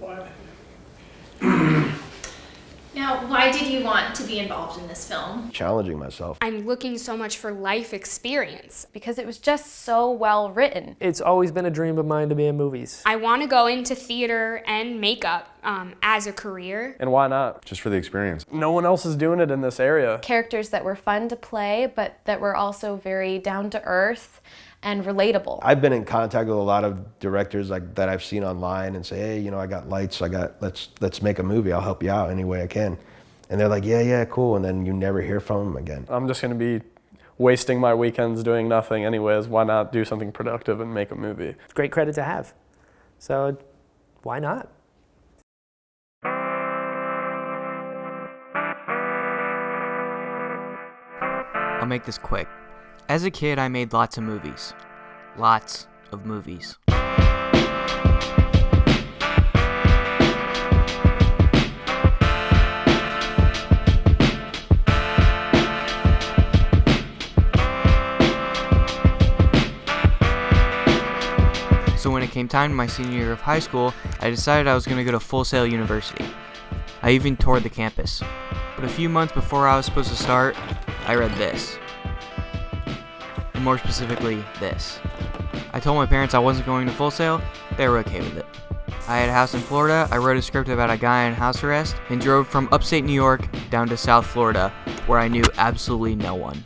Why? Now, why did you want to be involved in this film? Challenging myself. I'm looking so much for life experience. Because it was just so well written. It's always been a dream of mine to be in movies. I want to go into theater and makeup as a career. And why not? Just for the experience. No one else is doing it in this area. Characters that were fun to play, but that were also very down to earth and relatable. I've been in contact with a lot of directors like that I've seen online and say, hey, you know, I got lights, let's make a movie, I'll help you out any way I can. And they're like, yeah, cool, and then you never hear from them again. I'm just gonna be wasting my weekends doing nothing anyways. Why not do something productive and make a movie? It's great credit to have. So why not? I'll make this quick. As a kid, I made lots of movies. Lots of movies. So when it came time to my senior year of high school, I decided I was going to go to Full Sail University. I even toured the campus. But a few months before I was supposed to start, I read this. And more specifically, this. I told my parents I wasn't going to Full Sail. They were okay with it. I had a house in Florida. I wrote a script about a guy in house arrest and drove from upstate New York down to South Florida, where I knew absolutely no one.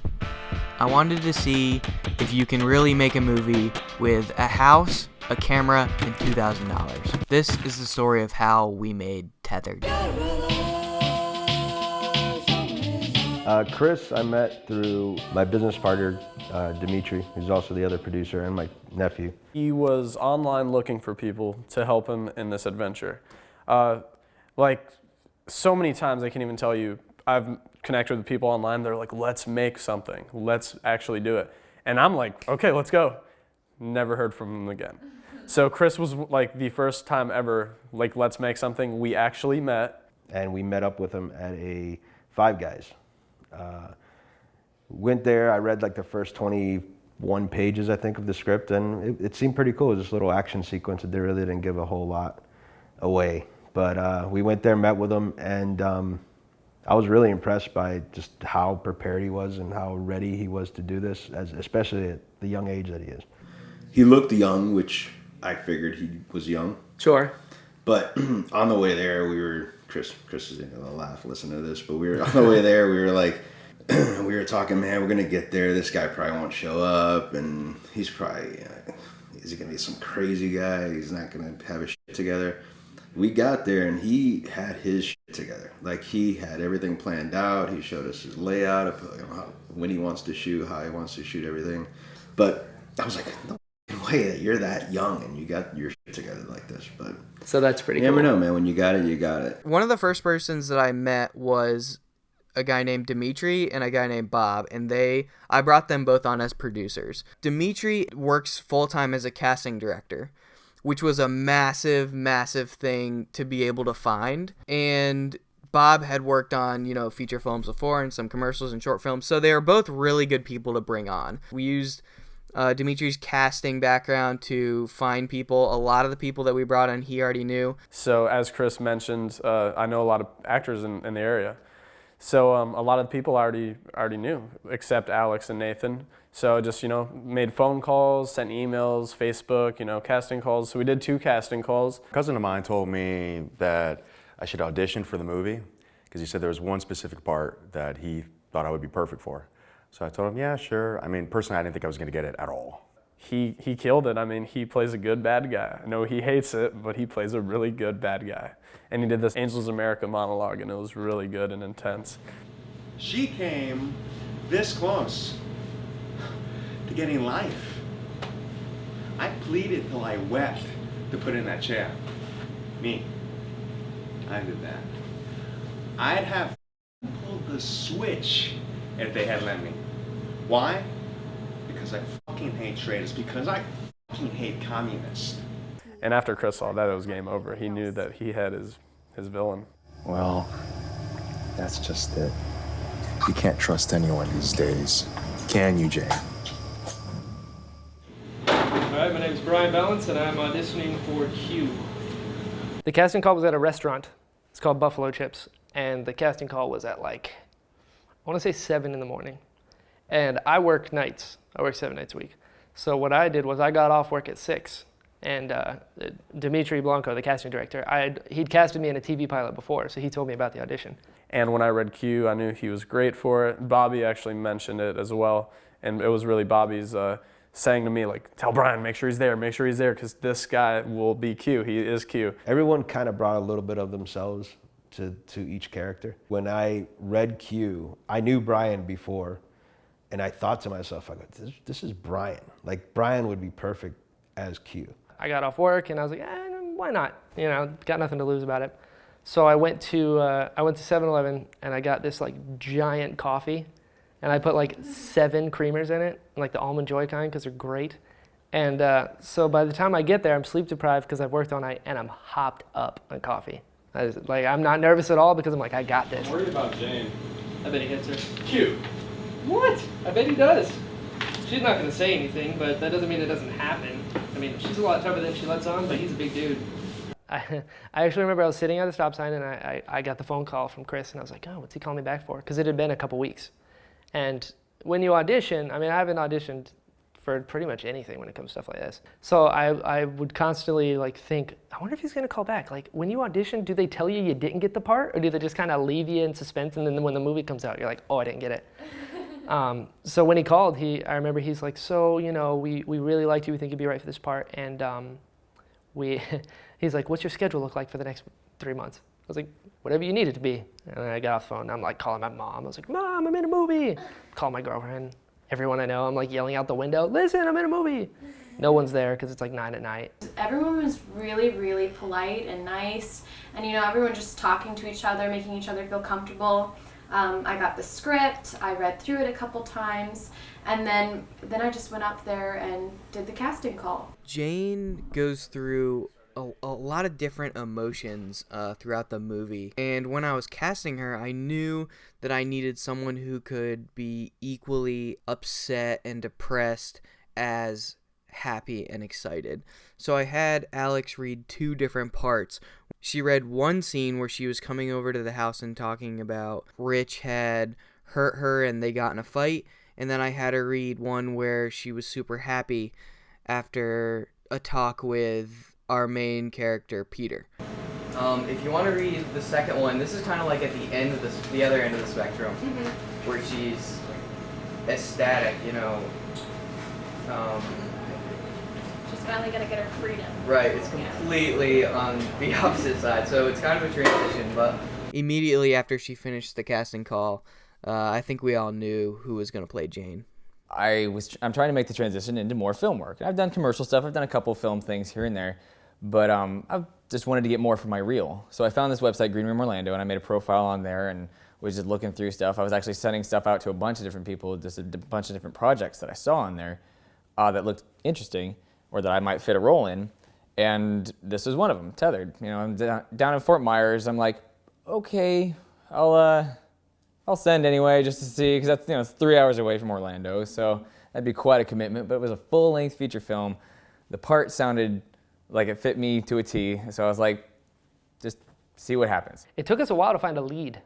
I wanted to see if you can really make a movie with a house, a camera, and $2,000. This is the story of how we made Tethered. Chris, I met through my business partner, Dimitri, who's also the other producer, and my nephew. He was online looking for people to help him in this adventure. Like, so many times I can't even tell you, I've connected with people online, they're like, let's make something, let's actually do it. And I'm like, okay, let's go. Never heard from him again. So Chris was like the first time ever, like, let's make something. We actually met. And we met up with him at a Five Guys. Went there, I read like the first 21 pages, I think, of the script, and it seemed pretty cool. It was this little action sequence that they really didn't give a whole lot away. But we went there, met with him, and I was really impressed by just how prepared he was and how ready he was to do this, especially at the young age that he is. He looked young, which I figured he was young. Sure. But on the way there, we were, Chris is gonna laugh listening to this, but we were on the way there, we were like, we were talking, man, we're gonna get there. This guy probably won't show up, and he's probably, is he gonna be some crazy guy? He's not gonna have his shit together. We got there, and he had his shit together. Like, he had everything planned out. He showed us his layout of when he wants to shoot, how he wants to shoot everything. But I was like, no way that you're that young and you got your shit together like this. But So that's pretty cool. You never know, man. When you got it, you got it. One of the first persons that I met was a guy named Dimitri and a guy named Bob, and I brought them both on as producers. Dimitri works full-time as a casting director, which was a massive, massive thing to be able to find. And Bob had worked on, feature films before and some commercials and short films, so they are both really good people to bring on. We used Dimitri's casting background to find people. A lot of the people that we brought on, he already knew. So as Chris mentioned, I know a lot of actors in the area. So a lot of people I already knew, except Alex and Nathan. So just, made phone calls, sent emails, Facebook, casting calls. So we did 2 casting calls. A cousin of mine told me that I should audition for the movie because he said there was one specific part that he thought I would be perfect for. So I told him, yeah, sure. I mean, personally, I didn't think I was going to get it at all. He killed it. I mean, he plays a good bad guy. I know he hates it, but he plays a really good bad guy. And he did this Angels America monologue, and it was really good and intense. She came this close to getting life. I pleaded till I wept to put in that chair. Me. I did that. I'd have pulled the switch if they had let me. Why? Because I fucking hate traitors. Because I fucking hate communists. And after Chris saw that, it was game over. He knew that he had his villain. Well, that's just it. You can't trust anyone these days. Can you, Jay? Alright, my name is Brian Balance and I'm auditioning for Q. The casting call was at a restaurant. It's called Buffalo Chips. And the casting call was at like, I want to say 7 in the morning. And I work nights. I work 7 nights a week. So what I did was I got off work at 6. And Dimitri Blanco, the casting director, he'd casted me in a TV pilot before, so he told me about the audition. And when I read Q, I knew he was great for it. Bobby actually mentioned it as well. And it was really Bobby's saying to me, like, tell Brian, make sure he's there, because this guy will be Q. He is Q. Everyone kind of brought a little bit of themselves to each character. When I read Q, I knew Brian before, and I thought to myself, I go, this is Brian. Like, Brian would be perfect as Q. I got off work and I was like, why not? You know, got nothing to lose about it. So I went to 7-Eleven and I got this like giant coffee, and I put like 7 creamers in it, like the Almond Joy kind, because they're great. And so by the time I get there, I'm sleep deprived because I've worked all night, and I'm hopped up on coffee. I'm not nervous at all because I'm like, I got this. I'm worried about Jane. I bet he hits her. Q. What? I bet he does. She's not going to say anything, but that doesn't mean it doesn't happen. I mean, she's a lot tougher than she lets on, but he's a big dude. I actually remember I was sitting at the stop sign, and I got the phone call from Chris, and I was like, oh, what's he calling me back for? Because it had been a couple weeks. And when you audition, I mean, I haven't auditioned for pretty much anything when it comes to stuff like this. So I would constantly like think, I wonder if he's going to call back. Like, when you audition, do they tell you you didn't get the part, or do they just kind of leave you in suspense, and then when the movie comes out, you're like, oh, I didn't get it. So when he called, I remember he's like, so, you know, we really liked you, we think you'd be right for this part, and he's like, what's your schedule look like for the next 3 months? I was like, whatever you need it to be. And then I got off the phone, and I'm like calling my mom. I was like, Mom, I'm in a movie. Call my girlfriend, everyone I know. I'm like yelling out the window, listen, I'm in a movie. No one's there because it's like 9 at night. Everyone was really, really polite and nice, and you know, everyone just talking to each other, making each other feel comfortable. I got the script, I read through it a couple times, and then I just went up there and did the casting call. Jane goes through a lot of different emotions throughout the movie, and when I was casting her, I knew that I needed someone who could be equally upset and depressed as happy and excited. So I had Alex read 2 different parts. She read one scene where she was coming over to the house and talking about Rich had hurt her and they got in a fight, and then I had her read one where she was super happy after a talk with our main character, Peter. If you want to read the second one, this is kind of like at the end of the other end of the spectrum, where she's ecstatic, you know. She's finally gonna get her freedom. Right, it's completely on the opposite side, so it's kind of a transition, but immediately after she finished the casting call, I think we all knew who was going to play Jane. I'm trying to make the transition into more film work. I've done commercial stuff, I've done a couple film things here and there, but I just wanted to get more for my reel. So I found this website, Green Room Orlando, and I made a profile on there and was just looking through stuff. I was actually sending stuff out to a bunch of different people, just a bunch of different projects that I saw on there that looked interesting or that I might fit a role in, and this was one of them, Tethered. You know, I'm down in Fort Myers. I'm like, okay, I'll send anyway just to see, because that's, you know, it's 3 hours away from Orlando, so that'd be quite a commitment. But it was a full-length feature film. The part sounded like it fit me to a T, so I was like, just see what happens. It took us a while to find a lead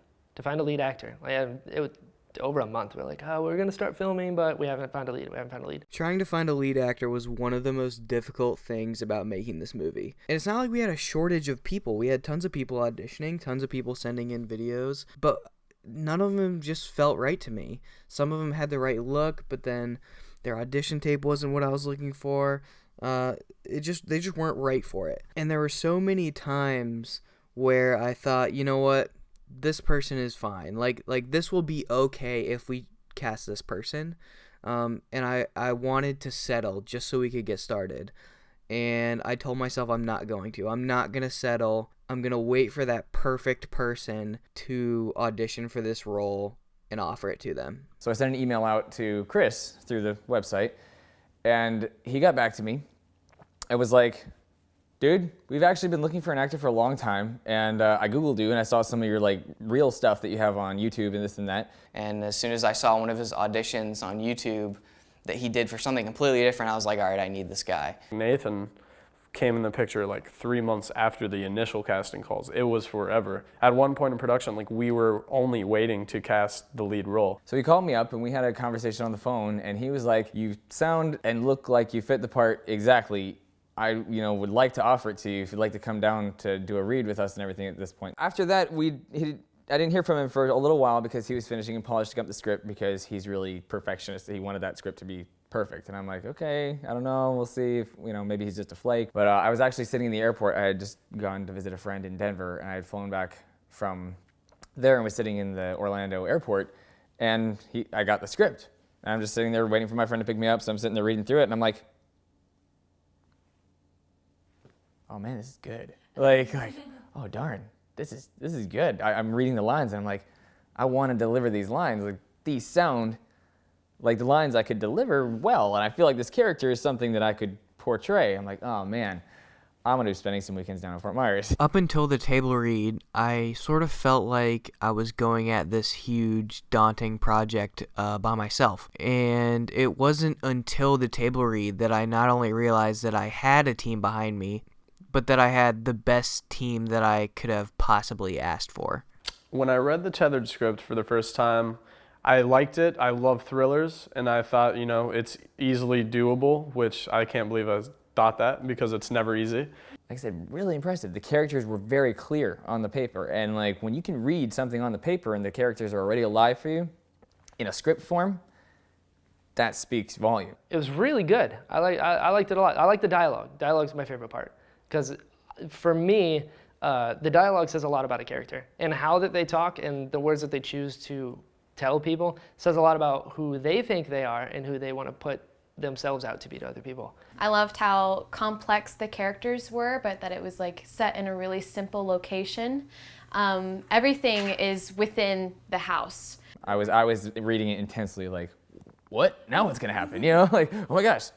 actor. Like, it was over a month. We're like, oh, we're gonna start filming, but we haven't found a lead. Trying to find a lead actor was one of the most difficult things about making this movie. And it's not like we had a shortage of people. We had tons of people auditioning, tons of people sending in videos, but none of them just felt right to me. Some of them had the right look, but then their audition tape wasn't what I was looking for. They just weren't right for it. And there were so many times where I thought, you know what, this person is fine. Like this will be okay if we cast this person. And I wanted to settle just so we could get started. And I told myself I'm not going to settle. I'm going to wait for that perfect person to audition for this role and offer it to them. So I sent an email out to Chris through the website, and he got back to me. I was like, dude, we've actually been looking for an actor for a long time, and I Googled you, and I saw some of your like real stuff that you have on YouTube and this and that. And as soon as I saw one of his auditions on YouTube that he did for something completely different, I was like, all right, I need this guy. Nathan came in the picture like 3 months after the initial casting calls. It was forever. At one point in production, like we were only waiting to cast the lead role. So he called me up and we had a conversation on the phone, and he was like, "You sound and look like you fit the part exactly. I, would like to offer it to you if you'd like to come down to do a read with us and everything at this point." After that, I didn't hear from him for a little while because he was finishing and polishing up the script because he's really perfectionist. He wanted that script to be perfect. And I'm like, okay, I don't know, we'll see if, maybe he's just a flake. But I was actually sitting in the airport. I had just gone to visit a friend in Denver, and I had flown back from there and was sitting in the Orlando airport, and I got the script. And I'm just sitting there waiting for my friend to pick me up, so I'm sitting there reading through it, and I'm like, oh man, this is good. Like, oh darn, this is good. I'm reading the lines, and I'm like, I want to deliver these lines. Like, these sound like the lines I could deliver well, and I feel like this character is something that I could portray. I'm like, oh man, I'm gonna be spending some weekends down in Fort Myers. Up until the table read, I sort of felt like I was going at this huge, daunting project by myself. And it wasn't until the table read that I not only realized that I had a team behind me, but that I had the best team that I could have possibly asked for. When I read the Tethered script for the first time, I liked it. I love thrillers, and I thought, it's easily doable, which I can't believe I thought that because it's never easy. Like I said, really impressive. The characters were very clear on the paper, and like when you can read something on the paper and the characters are already alive for you in a script form, that speaks volume. It was really good. I liked it a lot. I like the dialogue. Dialogue's my favorite part because for me, the dialogue says a lot about a character, and how that they talk and the words that they choose to tell people says a lot about who they think they are and who they want to put themselves out to be to other people. I loved how complex the characters were, but that it was like set in a really simple location. Everything is within the house. I was reading it intensely, like, what? Now what's gonna happen? Like, oh my gosh,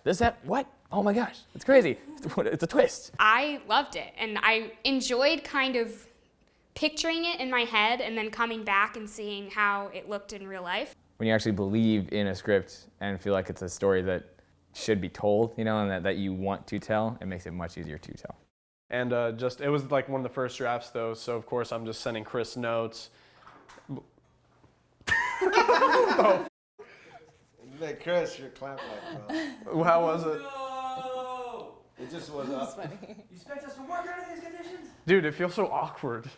what? Oh my gosh, it's crazy. It's a twist. I loved it, and I enjoyed kind of picturing it in my head and then coming back and seeing how it looked in real life. When you actually believe in a script and feel like it's a story that should be told, and that you want to tell, it makes it much easier to tell. And it was like one of the first drafts though, so of course I'm just sending Chris notes. Oh. Hey, Chris, your clap like, bro. How was it? No! It just was up. You expect us to work under these conditions? Dude, it feels so awkward.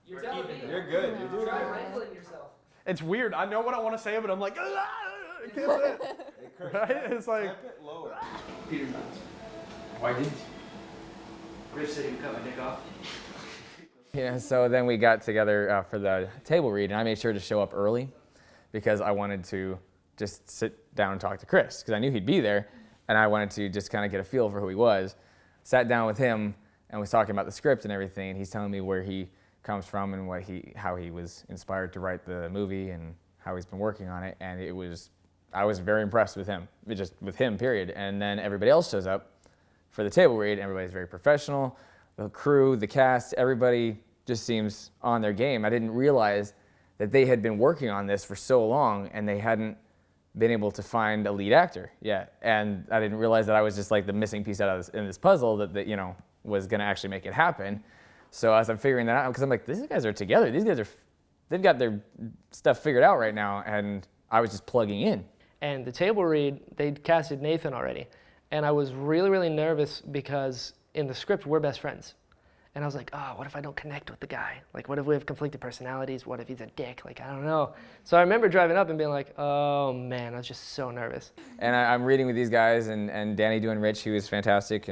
You're telling me. You're good. You're doing Try good. wrangling yourself. It's weird. I know what I want to say, but I'm like, I can't say it. Hey, Chris, Right? It's like, clamp it lower. Peter's nuts. Why didn't you? Chris said he would cut my dick off. Yeah, so then we got together for the table read, and I made sure to show up early because I wanted to just sit down and talk to Chris because I knew he'd be there, and I wanted to just kind of get a feel for who he was. Sat down with him and was talking about the script and everything, and he's telling me where he comes from and how he was inspired to write the movie and how he's been working on it, and I was very impressed with him, period. And then everybody else shows up for the table read. Everybody's very professional. The crew, the cast, everybody just seems on their game. I didn't realize that they had been working on this for so long and they hadn't been able to find a lead actor yet. And I didn't realize that I was just like the missing piece out of this puzzle that was gonna actually make it happen. So as I'm figuring that out, because I'm like, these guys are together. They've got their stuff figured out right now, and I was just plugging in. And the table read, they casted Nathan already. And I was really, really nervous because in the script, we're best friends. And I was like, oh, what if I don't connect with the guy? Like, what if we have conflicted personalities? What if he's a dick? Like, I don't know. So I remember driving up and being like, oh man, I was just so nervous. And I'm reading with these guys, and Danny doing Rich, who was fantastic,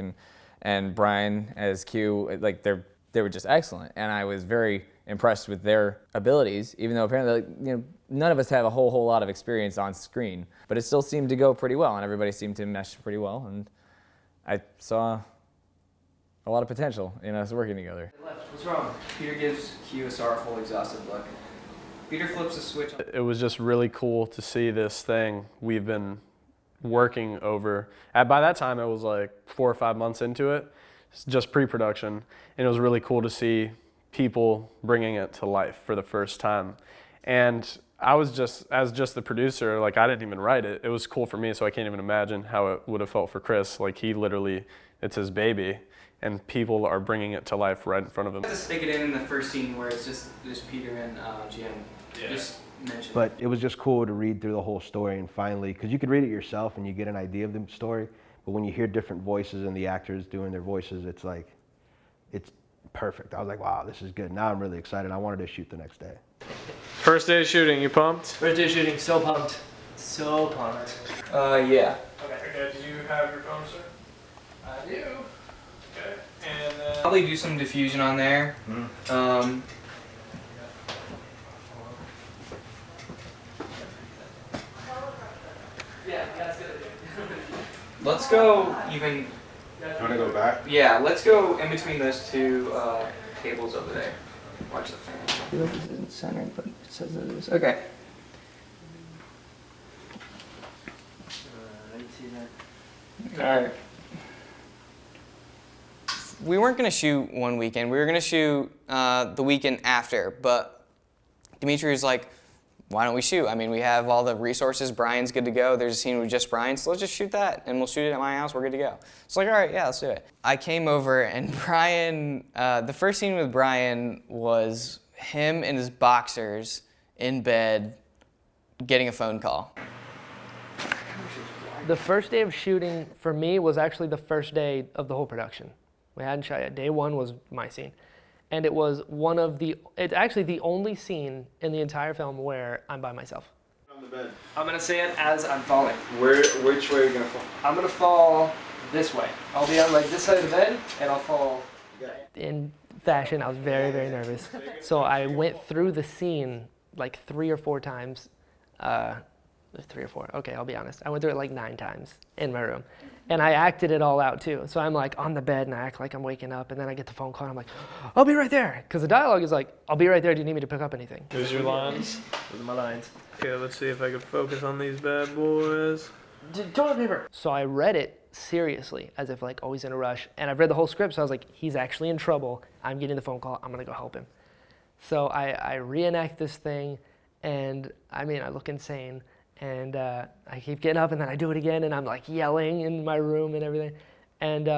and Brian as Q, like they were just excellent. And I was very impressed with their abilities, even though apparently none of us have a whole lot of experience on screen. But it still seemed to go pretty well, and everybody seemed to mesh pretty well. And I saw a lot of potential in us working together. What's wrong? Peter gives Q a sorrowful, exhausted look. Peter flips a switch. It was just really cool to see this thing we've been working over. By that time, it was like 4 or 5 months into it, just pre-production, and it was really cool to see people bringing it to life for the first time. And I was just the producer, like I didn't even write it. It was cool for me, so I can't even imagine how it would have felt for Chris. Like he literally it's his baby, and people are bringing it to life right in front of him. To stick it in the first scene where it's just Peter and Jim. Yeah. Just mention. But it was just cool to read through the whole story and finally, because you could read it yourself and you get an idea of the story, but when you hear different voices and the actors doing their voices, it's like, it's perfect. I was like, wow, this is good. Now I'm really excited. I wanted to shoot the next day. First day of shooting, you pumped? First day of shooting, so pumped. So pumped. Yeah. Okay, did you have your phone, sir? I do. Okay, and then... Probably do some diffusion on there. Yeah, that's good. Let's go even. You want to go back? Yeah, let's go in between those two tables over there. Watch the fan. I feel like this isn't centered, but it says it is. Okay. Alright. We weren't going to shoot one weekend. We were going to shoot the weekend after, but Dimitri was like, why don't we shoot? I mean, we have all the resources. Brian's good to go. There's a scene with just Brian, so let's just shoot that, and we'll shoot it at my house. We're good to go. It's like, all right, yeah, let's do it. I came over, and Brian, the first scene with Brian was him in his boxers in bed getting a phone call. The first day of shooting for me was actually the first day of the whole production. We hadn't shot yet. Day one was my scene. And it was it's actually the only scene in the entire film where I'm by myself. On the bed. I'm gonna say it as I'm falling. Which way are you gonna fall? I'm gonna fall this way. I'll be on like this side of the bed and I'll fall. In fashion, I was very, very nervous. So I went through the scene like 3 or 4 times. 3 or 4, okay, I'll be honest. I went through it like 9 times in my room. And I acted it all out too. So I'm like on the bed and I act like I'm waking up, and then I get the phone call and I'm like, I'll be right there. Because the dialogue is like, I'll be right there, do you need me to pick up anything? Those are your lines? Those are my lines. Okay, let's see if I can focus on these bad boys. Toilet paper. So I read it seriously, as if like, oh, he's in a rush. And I've read the whole script, so I was like, he's actually in trouble. I'm getting the phone call, I'm gonna go help him. So I reenact this thing, and I mean, I look insane. And I keep getting up, and then I do it again, and I'm like yelling in my room and everything. And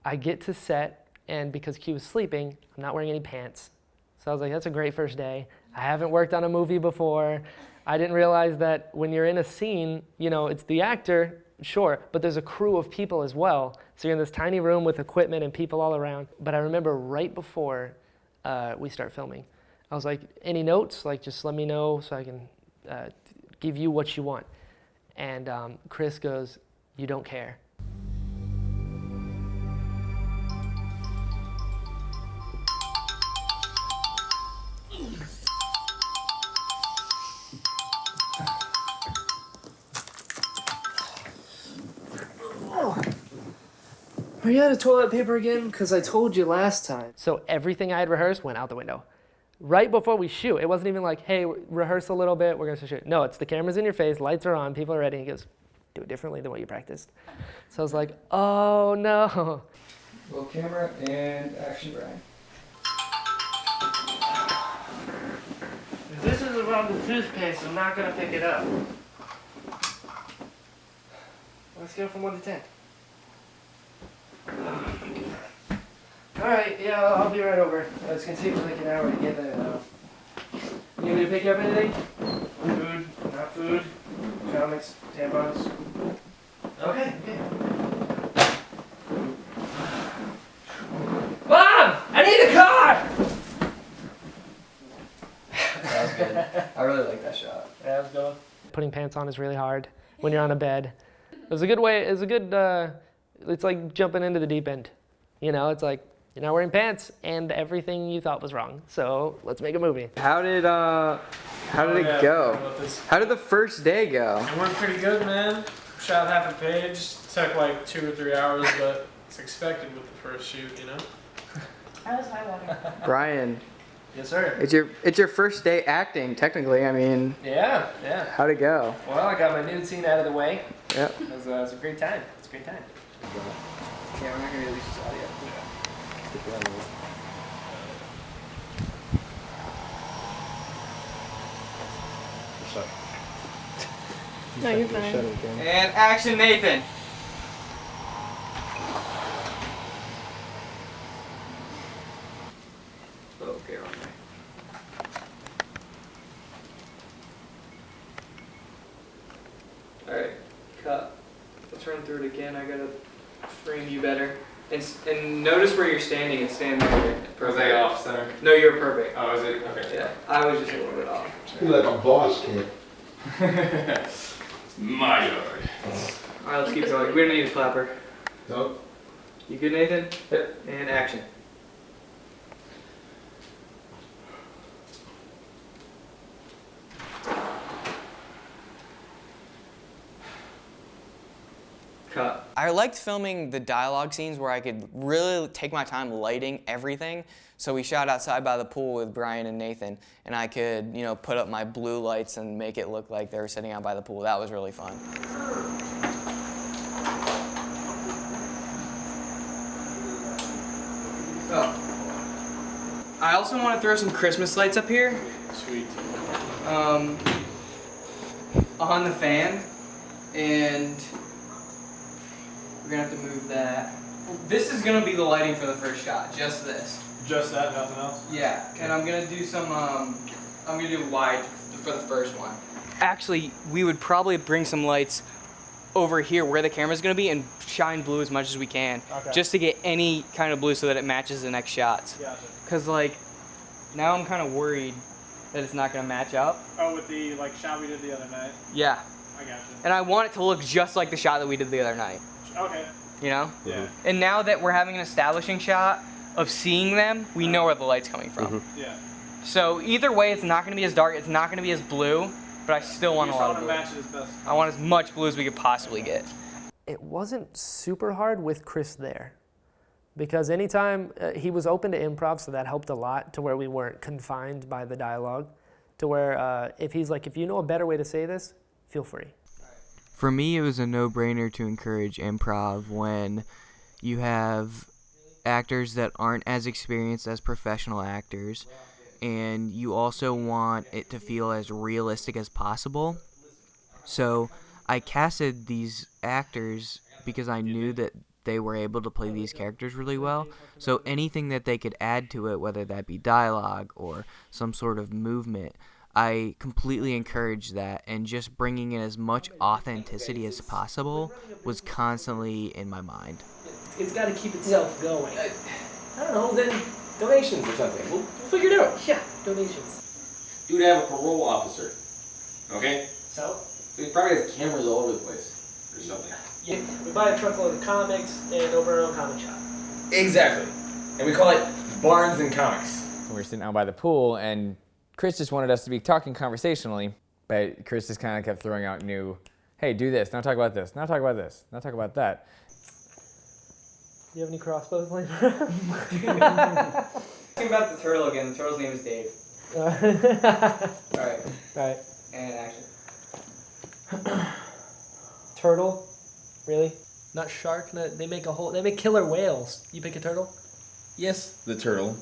I get to set, and because Q was sleeping, I'm not wearing any pants. So I was like, that's a great first day. I haven't worked on a movie before. I didn't realize that when you're in a scene, you know, it's the actor, sure, but there's a crew of people as well. So you're in this tiny room with equipment and people all around. But I remember right before we start filming, I was like, any notes? Like, just let me know so I can give you what you want. And Chris goes, you don't care. Are you out of toilet paper again? Because I told you last time. So everything I had rehearsed went out the window. Right before we shoot, it wasn't even like, hey, rehearse a little bit, we're gonna shoot. No, it's the camera's in your face, lights are on, people are ready. He goes, do it differently than what you practiced. So I was like, oh no. Roll camera and action, Brian. If this is around the toothpaste, I'm not gonna pick it up. Let's go from 1 to 10. All right, yeah, I'll be right over. It's gonna take me like an hour to get there though. You need me to pick you up anything? Food, not food, comics, tampons. Okay. Mom, I need a car! That was good. I really like that shot. Yeah, that was good. Putting pants on is really hard when you're on a bed. It was a good way, it's like jumping into the deep end. You know, it's like, you're not wearing pants and everything you thought was wrong. So let's make a movie. How did it go? How did the first day go? It went pretty good, man. Shot half a page. Took like 2 or 3 hours, but it's expected with the first shoot, you know? How was my water? Brian. Yes, sir. It's your first day acting, technically. I mean. Yeah. How'd it go? Well, I got my nude scene out of the way. Yep. It was a great time. It's a great time. Yeah, we're not gonna release this audio. No, you're fine. And action, Nathan. Okay, on there. Alright, cut. Let's run through it again. I gotta frame you better. And notice where you're standing and stand there. Was I off center? No, you're perfect. Oh, is it? Okay. Yeah, I was just a little bit off. You're like a boss kid. My yard. Alright, let's keep going. We don't need a clapper. Nope. You good, Nathan? Yep. And action. Cut. I liked filming the dialogue scenes where I could really take my time lighting everything. So we shot outside by the pool with Brian and Nathan, and I could, you know, put up my blue lights and make it look like they were sitting out by the pool. That was really fun. Oh. I also want to throw some Christmas lights up here. Sweet. On the fan, and we're gonna have to move that. This is gonna be the lighting for the first shot, just this. Just that, nothing else? Yeah, and I'm gonna do some, I'm gonna do wide for the first one. Actually, we would probably bring some lights over here where the camera's gonna be and shine blue as much as we can. Okay. Just to get any kind of blue so that it matches the next shots. Gotcha. Cause like, now I'm kind of worried that it's not gonna match up. Oh, with the shot we did the other night? Yeah. I gotcha. And I want it to look just like the shot that we did the other night. Okay. You know? Yeah. And now that we're having an establishing shot of seeing them, we know where the light's coming from. Yeah. So either way, it's not going to be as dark, it's not going to be as blue, but I still want a lot of blue. Match it as best. I want as much blue as we could possibly get. It wasn't super hard with Chris there, because anytime he was open to improv, so that helped a lot, to where we weren't confined by the dialogue, to where if he's like, if you know a better way to say this, feel free. For me, it was a no-brainer to encourage improv when you have actors that aren't as experienced as professional actors, and you also want it to feel as realistic as possible. So I casted these actors because I knew that they were able to play these characters really well. So anything that they could add to it, whether that be dialogue or some sort of movement, I completely encouraged that, and just bringing in as much authenticity as possible was constantly in my mind. It's got to keep itself going. I don't know, then donations or something. We'll figure it out. Yeah, donations. Dude, I have a parole officer. Okay? So? He probably has cameras all over the place or something. Yeah, we buy a truckload of comics and open our own comic shop. Exactly. And we call it Barnes and Comics. We were sitting out by the pool, and Chris just wanted us to be talking conversationally, but Chris just kind of kept throwing out new, hey, do this, now talk about this, now talk about this, now talk about that. Do you have any crossbows laying Think about the turtle again. The turtle's name is Dave. Alright. Alright. And action. Turtle? Really? Not shark? No, they make killer whales. You pick a turtle? Yes, the turtle.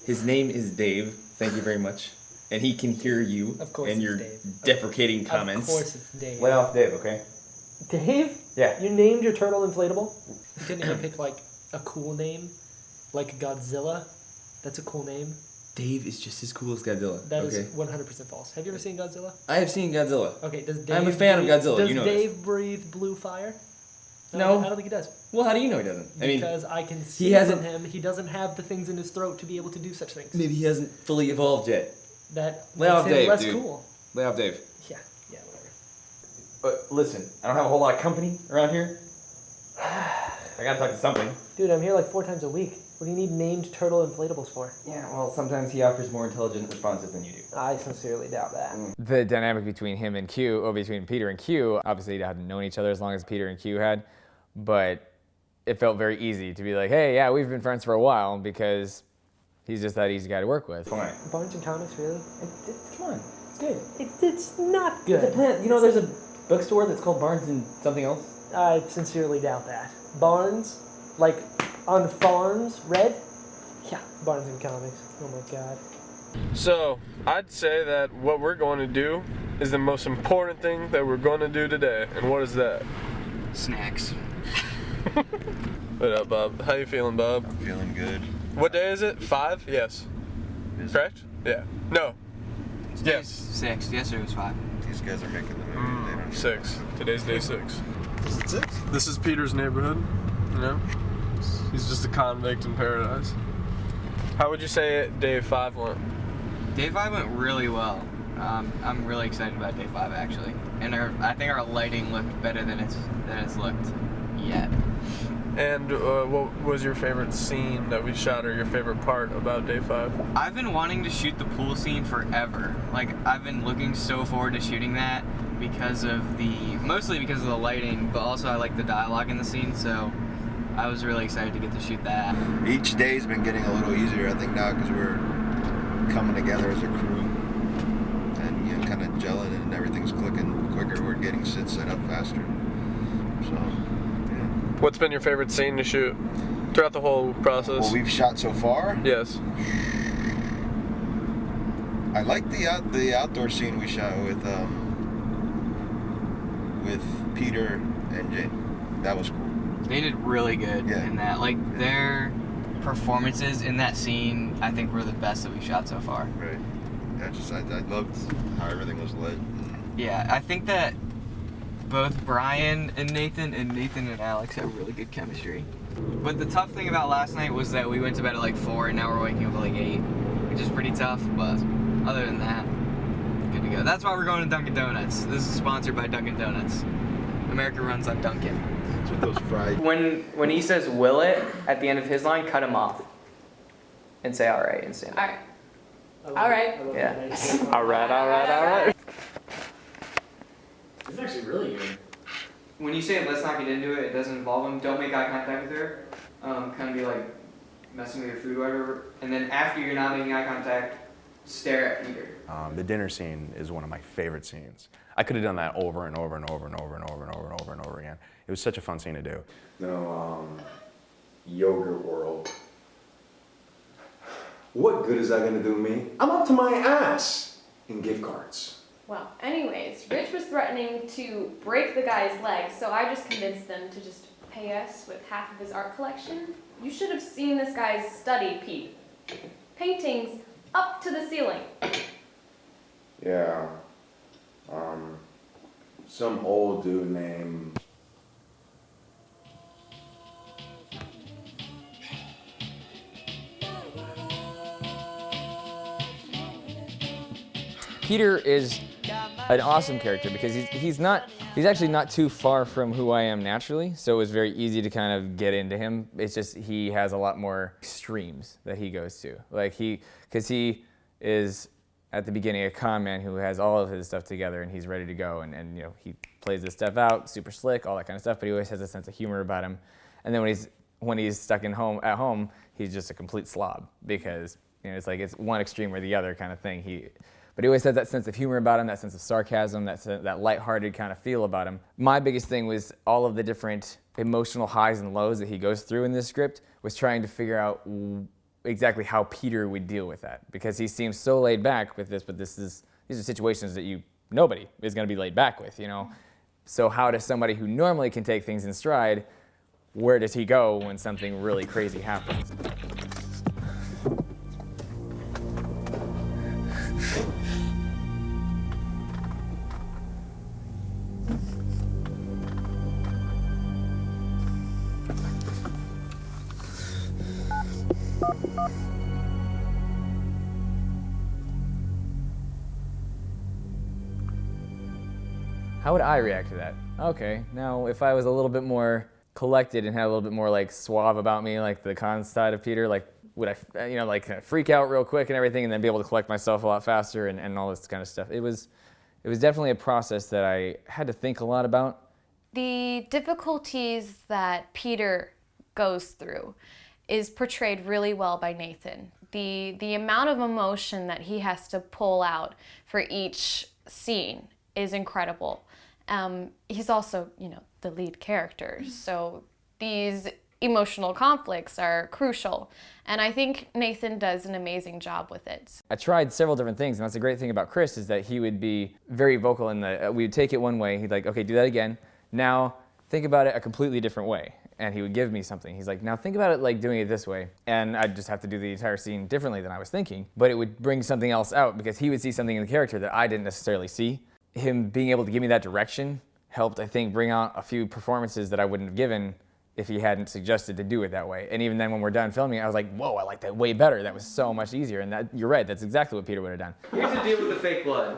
His name is Dave. Thank you very much. And he can hear you. Of course and it's your Dave. deprecating comments. Of course it's Dave. Lay off Dave, okay? Dave? Yeah. You named your turtle inflatable? You couldn't even pick like a cool name? Like Godzilla? That's a cool name. Dave is just as cool as Godzilla. That okay? is 100% false. Have you ever seen Godzilla? I have seen Godzilla. Okay, does Dave I'm a fan of Godzilla, Does you know Dave breathe blue fire? No. I don't think he does. Well, how do you know he doesn't? Because I can see from him, he doesn't have the things in his throat to be able to do such things. Maybe he hasn't fully evolved yet. That Lay off makes him Dave, less dude. cool. Lay off Dave. Yeah, whatever. But listen, I don't have a whole lot of company around here. I gotta talk to something. Dude, I'm here like 4 times a week. What do you need named turtle inflatables for? Yeah, well, sometimes he offers more intelligent responses than you do. I sincerely doubt that. The dynamic between him and Q, or between Peter and Q, obviously they hadn't known each other as long as Peter and Q had, but it felt very easy to be like, hey, yeah, we've been friends for a while, because he's just that easy guy to work with. Fine. Barnes and Comics, really? Come on, it's good. It's not good. It's a plant. You know, there's a bookstore that's called Barnes and something else. I sincerely doubt that. Barnes, like on farms, red? Yeah, Barnes and Comics. Oh my god. So, I'd say that what we're going to do is the most important thing that we're going to do today. And what is that? Snacks. What up, Bob? How you feeling, Bob? Feeling good. What day is it? 5? Yes. Correct? Yeah. No. Yes. 6. Yesterday was 5. These guys are making the movie. They don't 6. Today's day 6. Is it 6? This is Peter's neighborhood. You know, he's just a convict in paradise. How would you say day 5 went? Day 5 went really well. I'm really excited about day 5 actually, and I think our lighting looked better than it's looked yet. And what was your favorite scene that we shot, or your favorite part about day 5? I've been wanting to shoot the pool scene forever. Like, I've been looking so forward to shooting that mostly because of the lighting, but also I like the dialogue in the scene, so I was really excited to get to shoot that. Each day's been getting a little easier, I think, now because we're coming together as a crew and, you know, kind of gelling and everything's clicking quicker. We're getting sits set up faster. So, yeah. What's been your favorite scene to shoot throughout the whole process? What we've shot so far? Yes. I like the outdoor scene we shot with Peter and Jane. That was cool. They did really good in that. Like, their performances in that scene, I think, were the best that we shot so far. Right. Yeah, I loved how everything was lit. Yeah, I think that both Brian and Nathan and Alex have really good chemistry. But the tough thing about last night was that we went to bed at like 4 and now we're waking up at like 8, which is pretty tough, but other than that, good to go. That's why we're going to Dunkin' Donuts. This is sponsored by Dunkin' Donuts. America runs on Dunkin'. That's what those fried. When he says "will it" at the end of his line, cut him off and say "all right" and stand. All right. All right. Yeah. All right. It's actually really good. When you say let's not get into it, it doesn't involve him. Don't make eye contact with her. Kind of be like messing with your food or whatever. And then after you're not making eye contact, stare at Peter. The dinner scene is one of my favorite scenes. I could have done that over and over and over and over and over and over and over and over again. It was such a fun scene to do. No, yogurt world. What good is that gonna do me? I'm up to my ass in gift cards. Well, anyways, Rich was threatening to break the guy's leg, so I just convinced them to just pay us with half of his art collection. You should have seen this guy's study, Pete. Paintings up to the ceiling. Yeah. Some old dude named... Peter is an awesome character because he's actually not too far from who I am naturally, so it was very easy to kind of get into him. It's just he has a lot more extremes that he goes to. Like because he is at the beginning a con man who has all of his stuff together and he's ready to go, and you know, he plays this stuff out, super slick, all that kind of stuff, but he always has a sense of humor about him. And then when he's stuck at home, he's just a complete slob because, you know, it's one extreme or the other kind of thing. But he always has that sense of humor about him, that sense of sarcasm, that lighthearted kind of feel about him. My biggest thing was all of the different emotional highs and lows that he goes through in this script was trying to figure out exactly how Peter would deal with that, because he seems so laid back with this, but these are situations that nobody is going to be laid back with, you know. So how does somebody who normally can take things in stride, where does he go when something really crazy happens? How would I react to that? Okay, now if I was a little bit more collected and had a little bit more like suave about me, like the con side of Peter, like would I, you know, like kind of freak out real quick and everything and then be able to collect myself a lot faster and all this kind of stuff. It was definitely a process that I had to think a lot about. The difficulties that Peter goes through is portrayed really well by Nathan. The amount of emotion that he has to pull out for each scene is incredible. He's also, you know, the lead character, so these emotional conflicts are crucial, and I think Nathan does an amazing job with it. I tried several different things, and that's the great thing about Chris is that he would be very vocal in we would take it one way, he'd like, okay, do that again, now think about it a completely different way. and he would give me something. He's like, now think about it like doing it this way. And I'd just have to do the entire scene differently than I was thinking. But it would bring something else out because he would see something in the character that I didn't necessarily see. Him being able to give me that direction helped, I think, bring out a few performances that I wouldn't have given if he hadn't suggested to do it that way. And even then when we're done filming, I was like, whoa, I like that way better. That was so much easier. And that, you're right, that's exactly what Peter would have done. Here's the deal with the fake blood.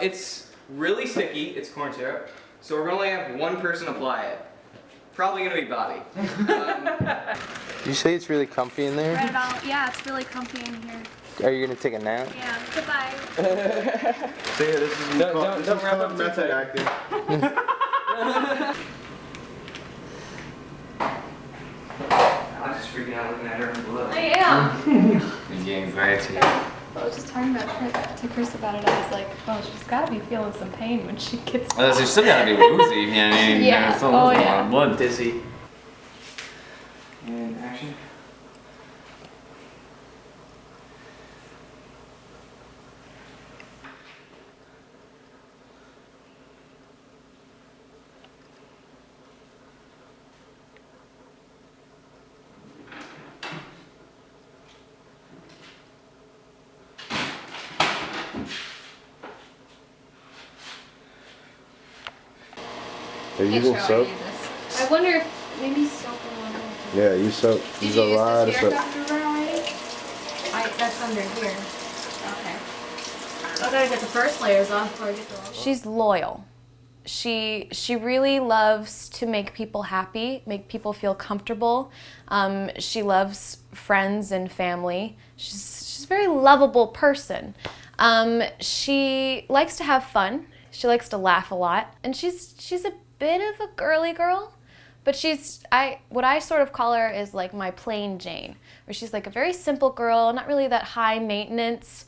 It's really sticky, it's corn syrup, so we're gonna only have one person apply it. Probably gonna be Bobby. You say it's really comfy in there? Right about, yeah, it's really comfy in here. Are you gonna take a nap? Yeah, goodbye. So yeah, this is don't wrap up too method tight. acting. I'm just freaking out looking at her in blue. I am. The anxiety. I was just talking to Chris about it. I was like, well, she's got to be feeling some pain when she gets Well, there's still gotta be woozy, you know what I mean? Yeah. There's still Oh, a lot yeah. of blood. Dizzy. And action. Are you using soap? I wonder if maybe soap will work. Yeah, use soap. Use a lot of soap. That's under here. Okay. I gotta get the first layers off before I get the last. She's loyal. She really loves to make people happy, make people feel comfortable. She loves friends and family. She's a very lovable person. She likes to have fun. She likes to laugh a lot, and she's a bit of a girly girl, but what I sort of call her is like my plain Jane, where she's like a very simple girl, not really that high maintenance.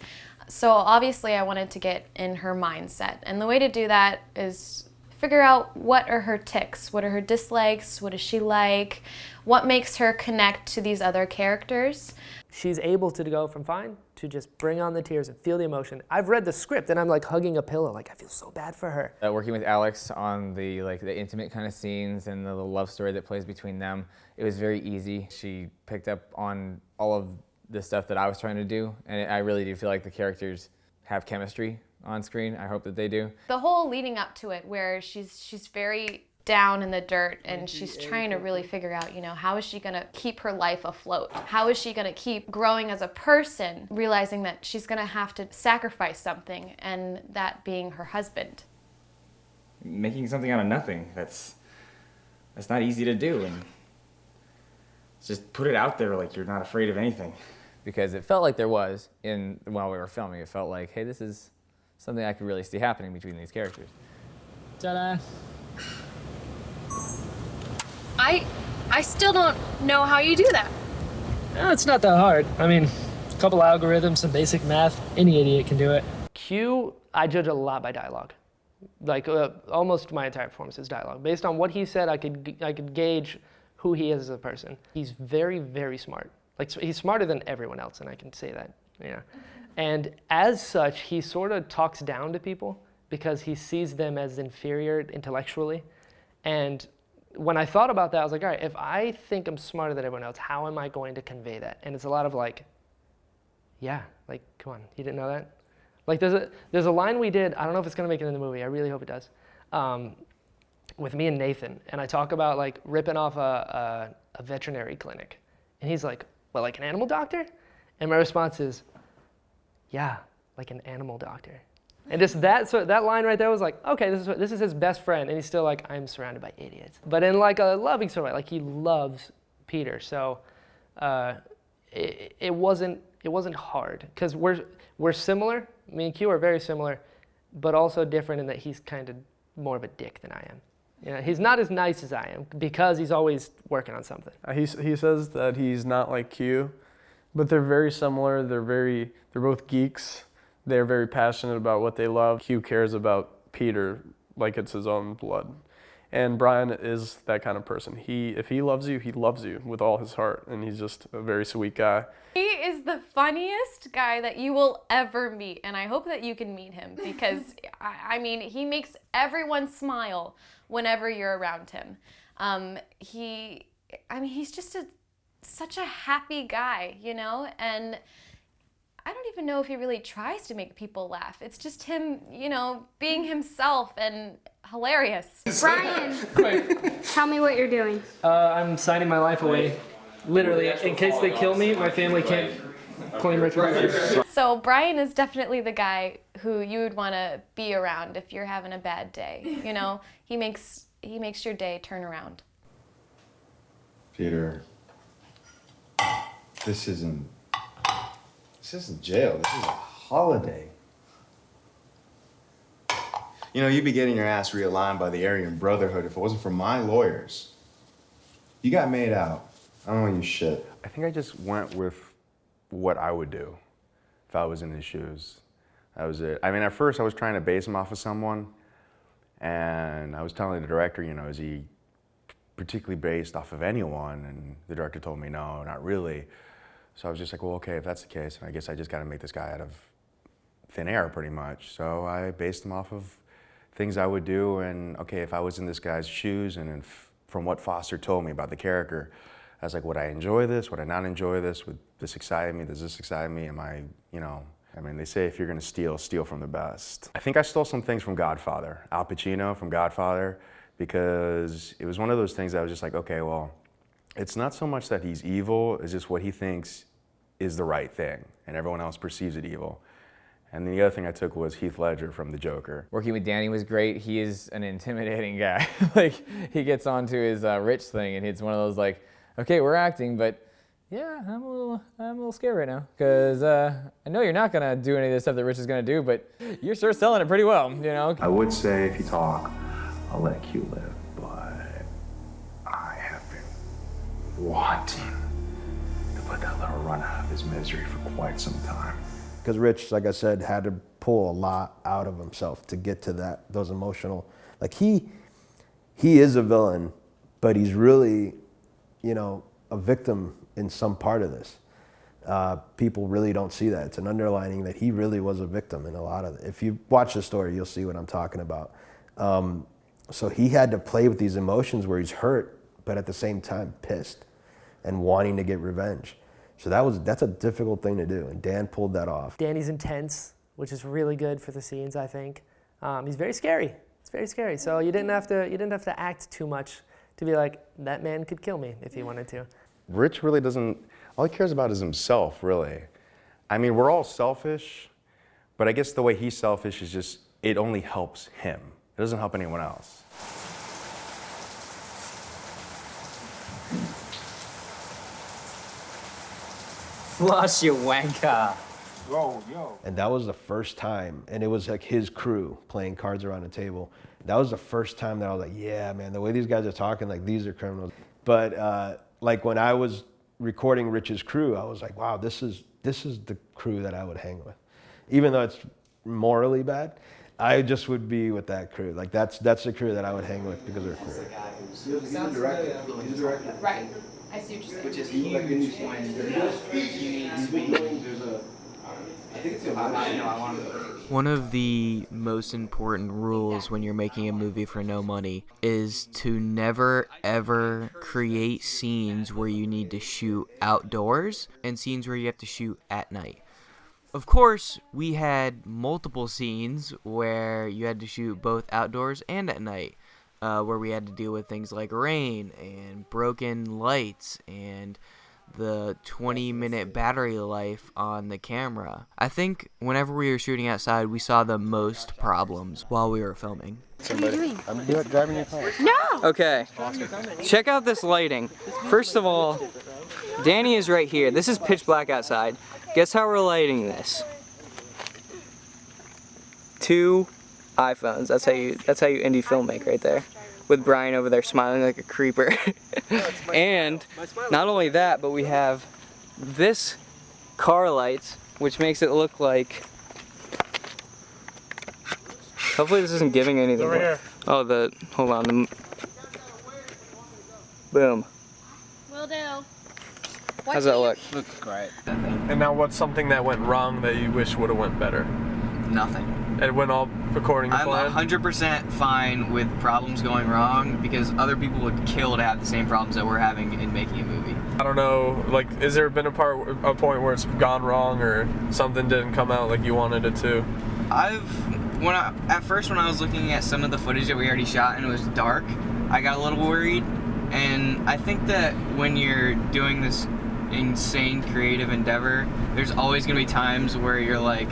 So obviously I wanted to get in her mindset, and the way to do that is figure out what are her tics, what are her dislikes, what does she like, what makes her connect to these other characters. She's able to go from fine to just bring on the tears and feel the emotion. I've read the script and I'm like hugging a pillow, like I feel so bad for her. Working with Alex on the intimate kind of scenes and the little love story that plays between them, it was very easy. She picked up on all of the stuff that I was trying to do, and I really do feel like the characters have chemistry on screen. I hope that they do. The whole leading up to it, where she's very down in the dirt and she's trying to really figure out, how is she gonna keep her life afloat? How is she gonna keep growing as a person, realizing that she's gonna have to sacrifice something, and that being her husband. Making something out of nothing, that's not easy to do, and just put it out there like you're not afraid of anything. Because it felt like there was, while we were filming, it felt like, hey, this is something I could really see happening between these characters. Ta-da. I still don't know how you do that. No, it's not that hard. I mean, a couple algorithms, some basic math, any idiot can do it. Q, I judge a lot by dialogue. Like almost my entire performance is dialogue. Based on what he said, I could gauge who he is as a person. He's very, very smart. Like he's smarter than everyone else, and I can say that. Yeah. And as such, he sort of talks down to people because he sees them as inferior intellectually. And when I thought about that, I was like, all right, if I think I'm smarter than everyone else, how am I going to convey that? And it's a lot of like, yeah, like, come on, you didn't know that? Like there's a line we did, I don't know if it's gonna make it in the movie, I really hope it does, with me and Nathan, and I talk about like ripping off a veterinary clinic. And he's like, well, like an animal doctor? And my response is, yeah, like an animal doctor. And just that line right there was like, okay, this is his best friend, and he's still like, I'm surrounded by idiots. But in like a loving sort of way, like he loves Peter. So it wasn't hard because we're similar. Me and Q are very similar, but also different in that he's kind of more of a dick than I am. He's not as nice as I am because he's always working on something. He says that he's not like Q, but they're very similar. They're both geeks. They're very passionate about what they love. Q cares about Peter like it's his own blood. And Brian is that kind of person. If he loves you with all his heart, and he's just a very sweet guy. He is the funniest guy that you will ever meet, and I hope that you can meet him because, I mean, he makes everyone smile whenever you're around him. He's just such a happy guy, you know, and I don't even know if he really tries to make people laugh. It's just him, you know, being himself and hilarious. Brian, tell me what you're doing. I'm signing my life away. Literally, in case they kill me, my family can't claim retribution. So Brian is definitely the guy who you would want to be around if you're having a bad day. You know, he makes your day turn around. Peter, this isn't jail. This is a holiday. You know, you'd be getting your ass realigned by the Aryan Brotherhood if it wasn't for my lawyers. You got made out. I don't want you shit. I think I just went with what I would do if I was in his shoes. That was it. I mean, at first I was trying to base him off of someone, and I was telling the director, you know, is he particularly based off of anyone? And the director told me, no, not really. So I was just like, well, okay, if that's the case, I guess I just got to make this guy out of thin air pretty much. So I based him off of things I would do, and okay, if I was in this guy's shoes, and from what Foster told me about the character, I was like, would I enjoy this? Would I not enjoy this? Would this excite me? Does this excite me? Am I, you know, I mean, they say if you're gonna steal, steal from the best. I think I stole some things from Godfather, Al Pacino from Godfather, because it was one of those things that I was just like, okay, well, it's not so much that he's evil, it's just what he thinks is the right thing, and everyone else perceives it evil. And the other thing I took was Heath Ledger from The Joker. Working with Danny was great. He is an intimidating guy. Like, he gets onto his Rich thing, and it's one of those like, okay, we're acting, but yeah, I'm a little scared right now, because I know you're not gonna do any of the stuff that Rich is gonna do, but you're sure selling it pretty well, you know? I would say if you talk, I'll let Q live, but I have been wanting to put that little run out of his misery for quite some time. Because Rich, like I said, had to pull a lot out of himself to get to those emotional, like he is a villain, but he's really, you know, a victim in some part of this. People really don't see that. It's an underlining that he really was a victim in a lot of it. If you watch the story, you'll see what I'm talking about. So he had to play with these emotions where he's hurt, but at the same time pissed and wanting to get revenge. So that's a difficult thing to do, and Dan pulled that off. Danny's intense, which is really good for the scenes, I think. He's very scary. It's very scary. So you didn't have to act too much to be like, that man could kill me if he wanted to. Rich really doesn't, all he cares about is himself, really. I mean, we're all selfish, but I guess the way he's selfish is just, it only helps him. It doesn't help anyone else. Flush, you wanker. Yo. And that was the first time, and it was like his crew playing cards around the table. That was the first time that I was like, yeah, man, the way these guys are talking, like these are criminals. But like when I was recording Rich's crew, I was like, wow, this is the crew that I would hang with. Even though it's morally bad, I just would be with that crew. Like that's the crew that I would hang with because they're cool. He's a director. Right. I see what you're saying. Which is huge when you need to be. I think it's I want to. One of the most important rules when you're making a movie for no money is to never ever create scenes where you need to shoot outdoors and scenes where you have to shoot at night. Of course, we had multiple scenes where you had to shoot both outdoors and at night, where we had to deal with things like rain and broken lights and the 20-minute battery life on the camera. I think whenever we were shooting outside, we saw the most problems while we were filming. What are you doing? I'm driving your car. No! Okay, check out this lighting. First of all, Danny is right here. This is pitch black outside. Guess how we're lighting this? 2 iPhones. That's how you indie filmmaker right there. With Brian over there smiling like a creeper. And not only that, but we have this car lights, which makes it look like, hopefully this isn't giving anything away. Oh, hold on, boom. Will do. How's that look? Looks great. And now what's something that went wrong that you wish would have went better? nothing. It went all according to plan? I'm 100% fine with problems going wrong because other people would kill to have the same problems that we're having in making a movie. I don't know, like, has there been a point where it's gone wrong or something didn't come out like you wanted it to? At first when I was looking at some of the footage that we already shot and it was dark, I got a little worried. And I think that when you're doing this insane creative endeavor, there's always gonna be times where you're like,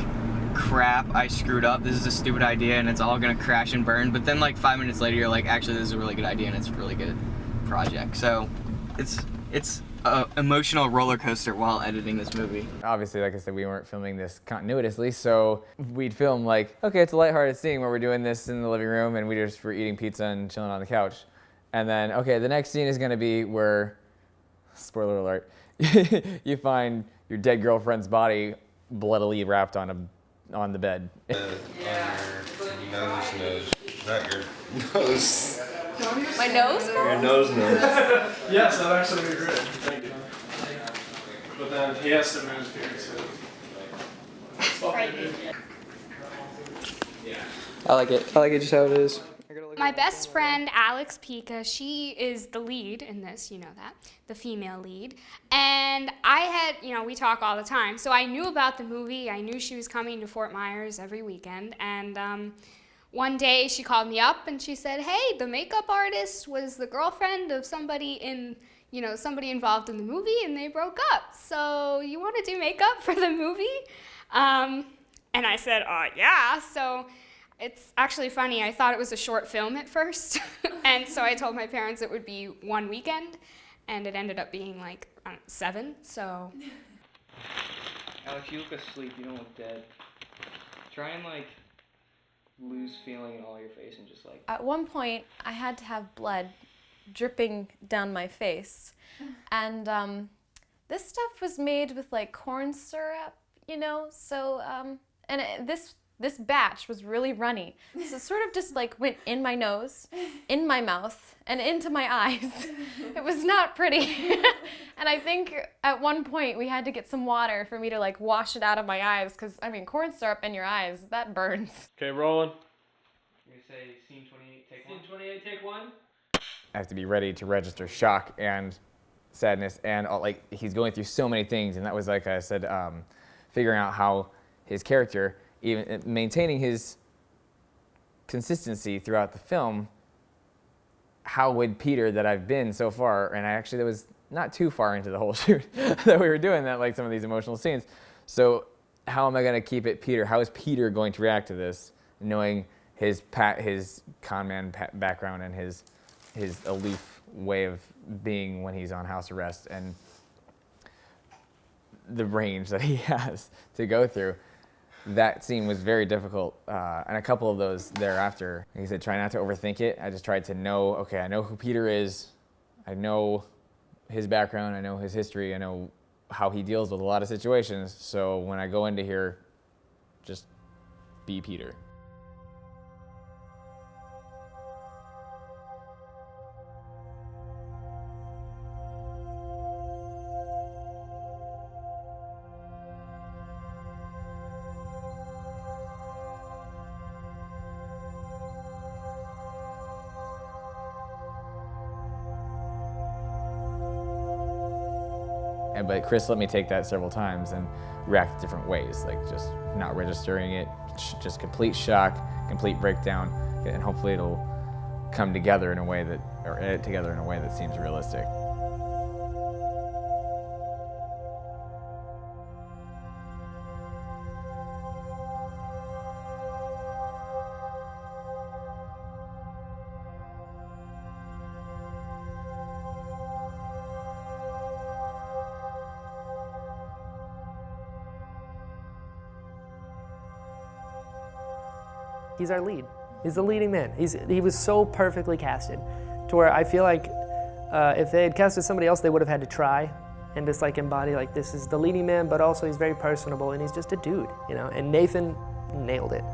crap, I screwed up, this is a stupid idea and it's all gonna crash and burn. But then like 5 minutes later, you're like, actually this is a really good idea and it's a really good project. So it's an emotional roller coaster while editing this movie. Obviously, like I said, we weren't filming this continuously, so we'd film like, okay, it's a lighthearted scene where we're doing this in the living room and we just were eating pizza and chilling on the couch. And then, okay, the next scene is gonna be where, spoiler alert, you find your dead girlfriend's body bloodily wrapped on the bed. Yeah. Nose, not your nose. My nose? Your nose. Yes, that'd actually be great. Thank you. But then he has to move here, so. I like it. I like it just how it is. My best friend, Alex Pica, she is the lead in this, you know that, the female lead. And I had, we talk all the time, so I knew about the movie. I knew she was coming to Fort Myers every weekend. And one day she called me up and she said, hey, the makeup artist was the girlfriend of somebody somebody involved in the movie and they broke up. So you want to do makeup for the movie? And I said, yeah. So it's actually funny, I thought it was a short film at first, and so I told my parents it would be one weekend, and it ended up being like 7, so. Alex, you look asleep, you don't look dead. Try and like lose feeling in all your face and just like. At one point, I had to have blood dripping down my face, and this stuff was made with like corn syrup, so, this batch was really runny. So it sort of just like went in my nose, in my mouth, and into my eyes. It was not pretty. And I think at one point we had to get some water for me to like wash it out of my eyes because, corn syrup in your eyes, that burns. Okay, rolling. You're gonna say scene 28, take 1? Scene 28, take 1. I have to be ready to register shock and sadness and he's going through so many things, and that was, like I said, figuring out how his character, even maintaining his consistency throughout the film, how would Peter that I've been so far, and that was not too far into the whole shoot that we were doing that, like some of these emotional scenes. So how am I going to keep it Peter? How is Peter going to react to this, knowing his con man background and his aloof way of being when he's on house arrest and the range that he has to go through? That scene was very difficult, and a couple of those thereafter. Like I said, try not to overthink it. I just tried to know, okay, I know who Peter is, I know his background, I know his history, I know how he deals with a lot of situations, so when I go into here, just be Peter. But Chris let me take that several times and react different ways, like just not registering it, just complete shock, complete breakdown, and hopefully it'll come together in a way that, or edit together in a way that seems realistic. He's our lead. He's the leading man. He was so perfectly casted to where I feel like if they had casted somebody else, they would have had to try and just like embody like this is the leading man, but also he's very personable and he's just a dude, and Nathan nailed it.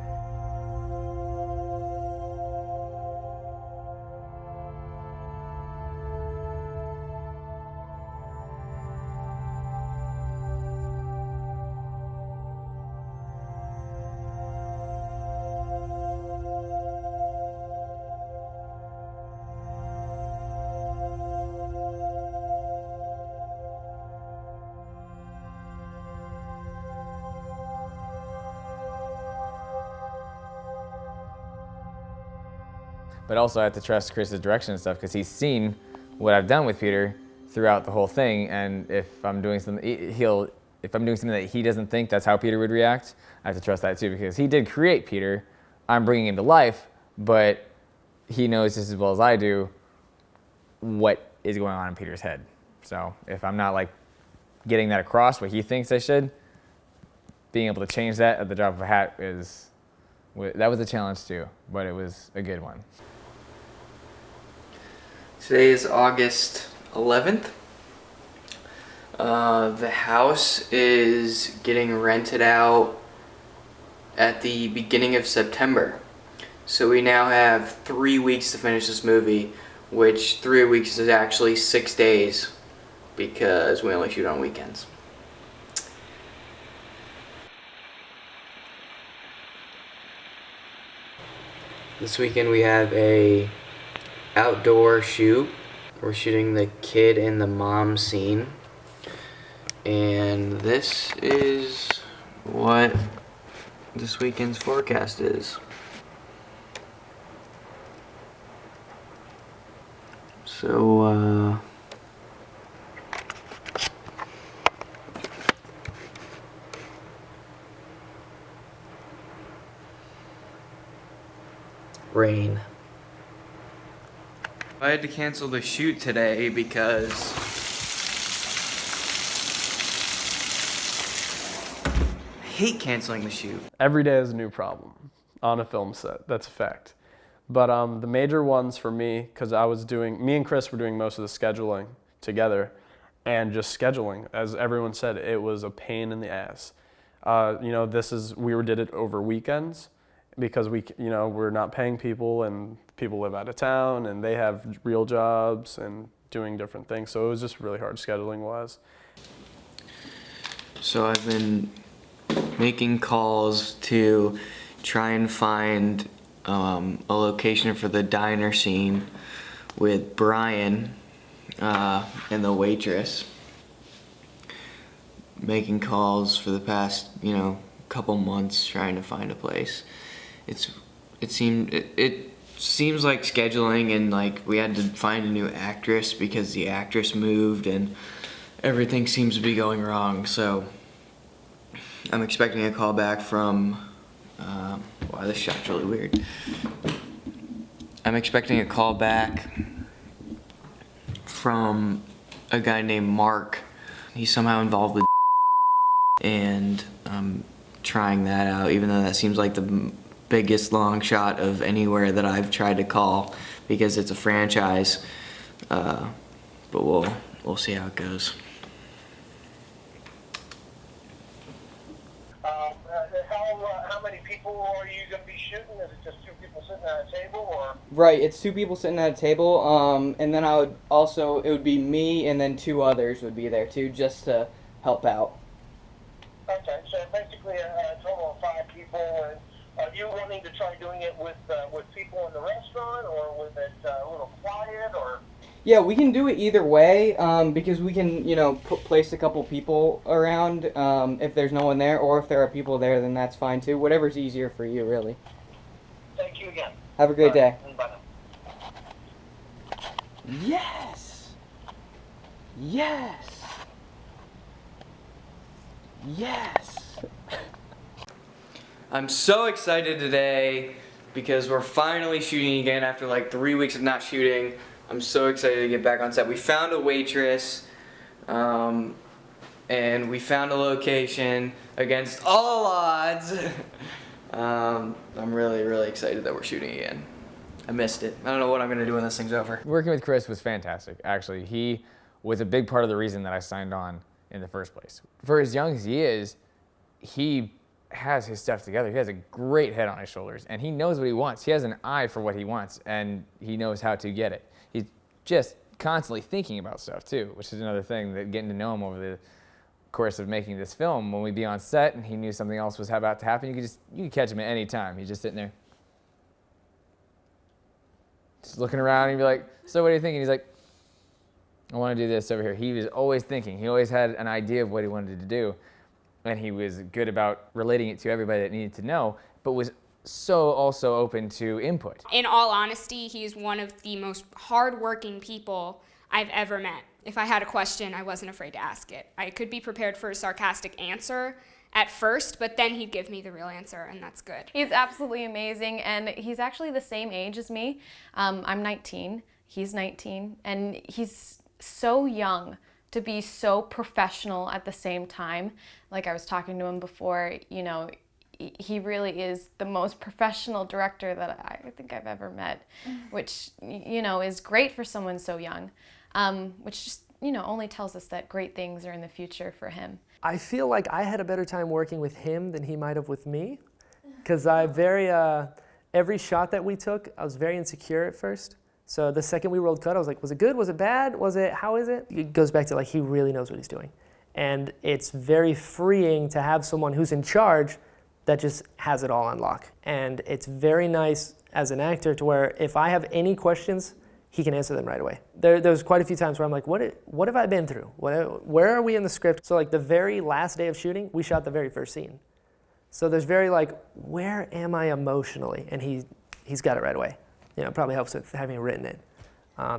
but also I have to trust Chris's direction and stuff because he's seen what I've done with Peter throughout the whole thing. And if I'm doing something, if I'm doing something that he doesn't think that's how Peter would react, I have to trust that too because he did create Peter. I'm bringing him to life, but he knows just as well as I do what is going on in Peter's head. So if I'm not like getting that across what he thinks I should, being able to change that at the drop of a hat that was a challenge too, but it was a good one. Today is August 11th. The house is getting rented out at the beginning of September. So we now have 3 weeks to finish this movie, which 3 weeks is actually 6 days because we only shoot on weekends. This weekend we have a outdoor shoot. We're shooting the kid and the mom scene. And this is what this weekend's forecast is. So, rain. I had to cancel the shoot today because I hate canceling the shoot. Every day is a new problem on a film set, that's a fact. But the major ones for me, because me and Chris were doing most of the scheduling together, and just scheduling, as everyone said, it was a pain in the ass. We did it over weekends because we're not paying people and people live out of town and they have real jobs and doing different things. So it was just really hard scheduling wise. So I've been making calls to try and find a location for the diner scene with Brian and the waitress. Making calls for the past, couple months trying to find a place. It seems like scheduling and like we had to find a new actress because the actress moved and everything seems to be going wrong. So I'm expecting a call back from wow, this shot's really weird. I'm expecting a call back from a guy named Mark. He's somehow involved with and I'm trying that out, even though that seems like the biggest long shot of anywhere that I've tried to call because it's a franchise. But we'll see how it goes. How many people are you going to be shooting? Is it just two people sitting at a table, or? Right, it's two people sitting at a table, and then it would be me and then two others would be there too, just to help out. Okay, so basically a total of 5 people, and are you wanting to try doing it with people in the restaurant, or with it a little quiet, or? Yeah, we can do it either way, because we can, place a couple people around if there's no one there, or if there are people there, then that's fine too. Whatever's easier for you, really. Thank you again. Have a great day. Bye now. Yes! Yes! Yes! I'm so excited today because we're finally shooting again after like 3 weeks of not shooting. I'm so excited to get back on set. We found a waitress, and we found a location against all odds. I'm really, really excited that we're shooting again. I missed it. I don't know what I'm gonna do when this thing's over. Working with Chris was fantastic, actually. He was a big part of the reason that I signed on in the first place. For as young as he is, he has his stuff together. He has a great head on his shoulders, and he knows what he wants. He has an eye for what he wants, and he knows how to get it. He's just constantly thinking about stuff too, which is another thing that getting to know him over the course of making this film. When we'd be on set and he knew something else was about to happen, you could catch him at any time. He's just sitting there, just looking around, and you'd be like, "So what are you thinking?" He's like, "I want to do this over here." He was always thinking. He always had an idea of what he wanted to do, and he was good about relating it to everybody that needed to know, but was so also open to input. In all honesty, he's one of the most hardworking people I've ever met. If I had a question, I wasn't afraid to ask it. I could be prepared for a sarcastic answer at first, but then he'd give me the real answer, and that's good. He's absolutely amazing, and he's actually the same age as me. I'm 19, he's 19, and he's so young to be so professional at the same time. Like I was talking to him before, you know, he really is the most professional director that I think I've ever met, which, you know, is great for someone so young, which just, you know, only tells us that great things are in the future for him. I feel like I had a better time working with him than he might have with me, because every shot that we took, I was very insecure at first. So the second we rolled cut, I was like, was it good? Was it bad? How is it? It goes back to like, he really knows what he's doing. And it's very freeing to have someone who's in charge that just has it all on lock. And it's very nice as an actor to where if I have any questions, he can answer them right away. There's quite a few times where I'm like, what have I been through? Where are we in the script? So like the very last day of shooting, we shot the very first scene. So there's very like, where am I emotionally? And he's got it right away. You know, it probably helps with having written it.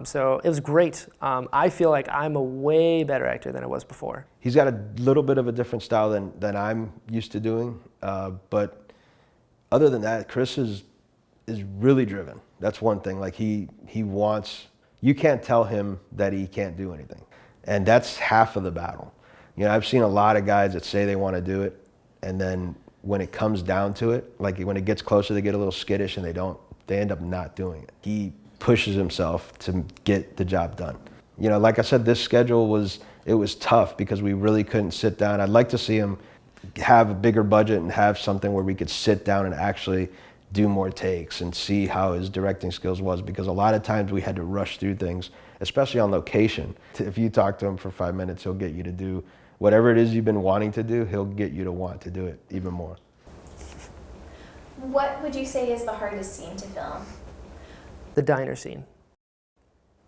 So it was great. I feel like I'm a way better actor than I was before. He's got a little bit of a different style than I'm used to doing, but other than that, Chris is really driven. That's one thing. Like he wants. You can't tell him that he can't do anything, and that's half of the battle. You know, I've seen a lot of guys that say they want to do it, and then when it comes down to it, like when it gets closer, they get a little skittish and they end up not doing it. He pushes himself to get the job done. You know, like I said, this schedule was tough because we really couldn't sit down. I'd like to see him have a bigger budget and have something where we could sit down and actually do more takes and see how his directing skills was, because a lot of times we had to rush through things, especially on location. If you talk to him for 5 minutes, he'll get you to do whatever it is you've been wanting to do, he'll get you to want to do it even more. What would you say is the hardest scene to film? The diner scene.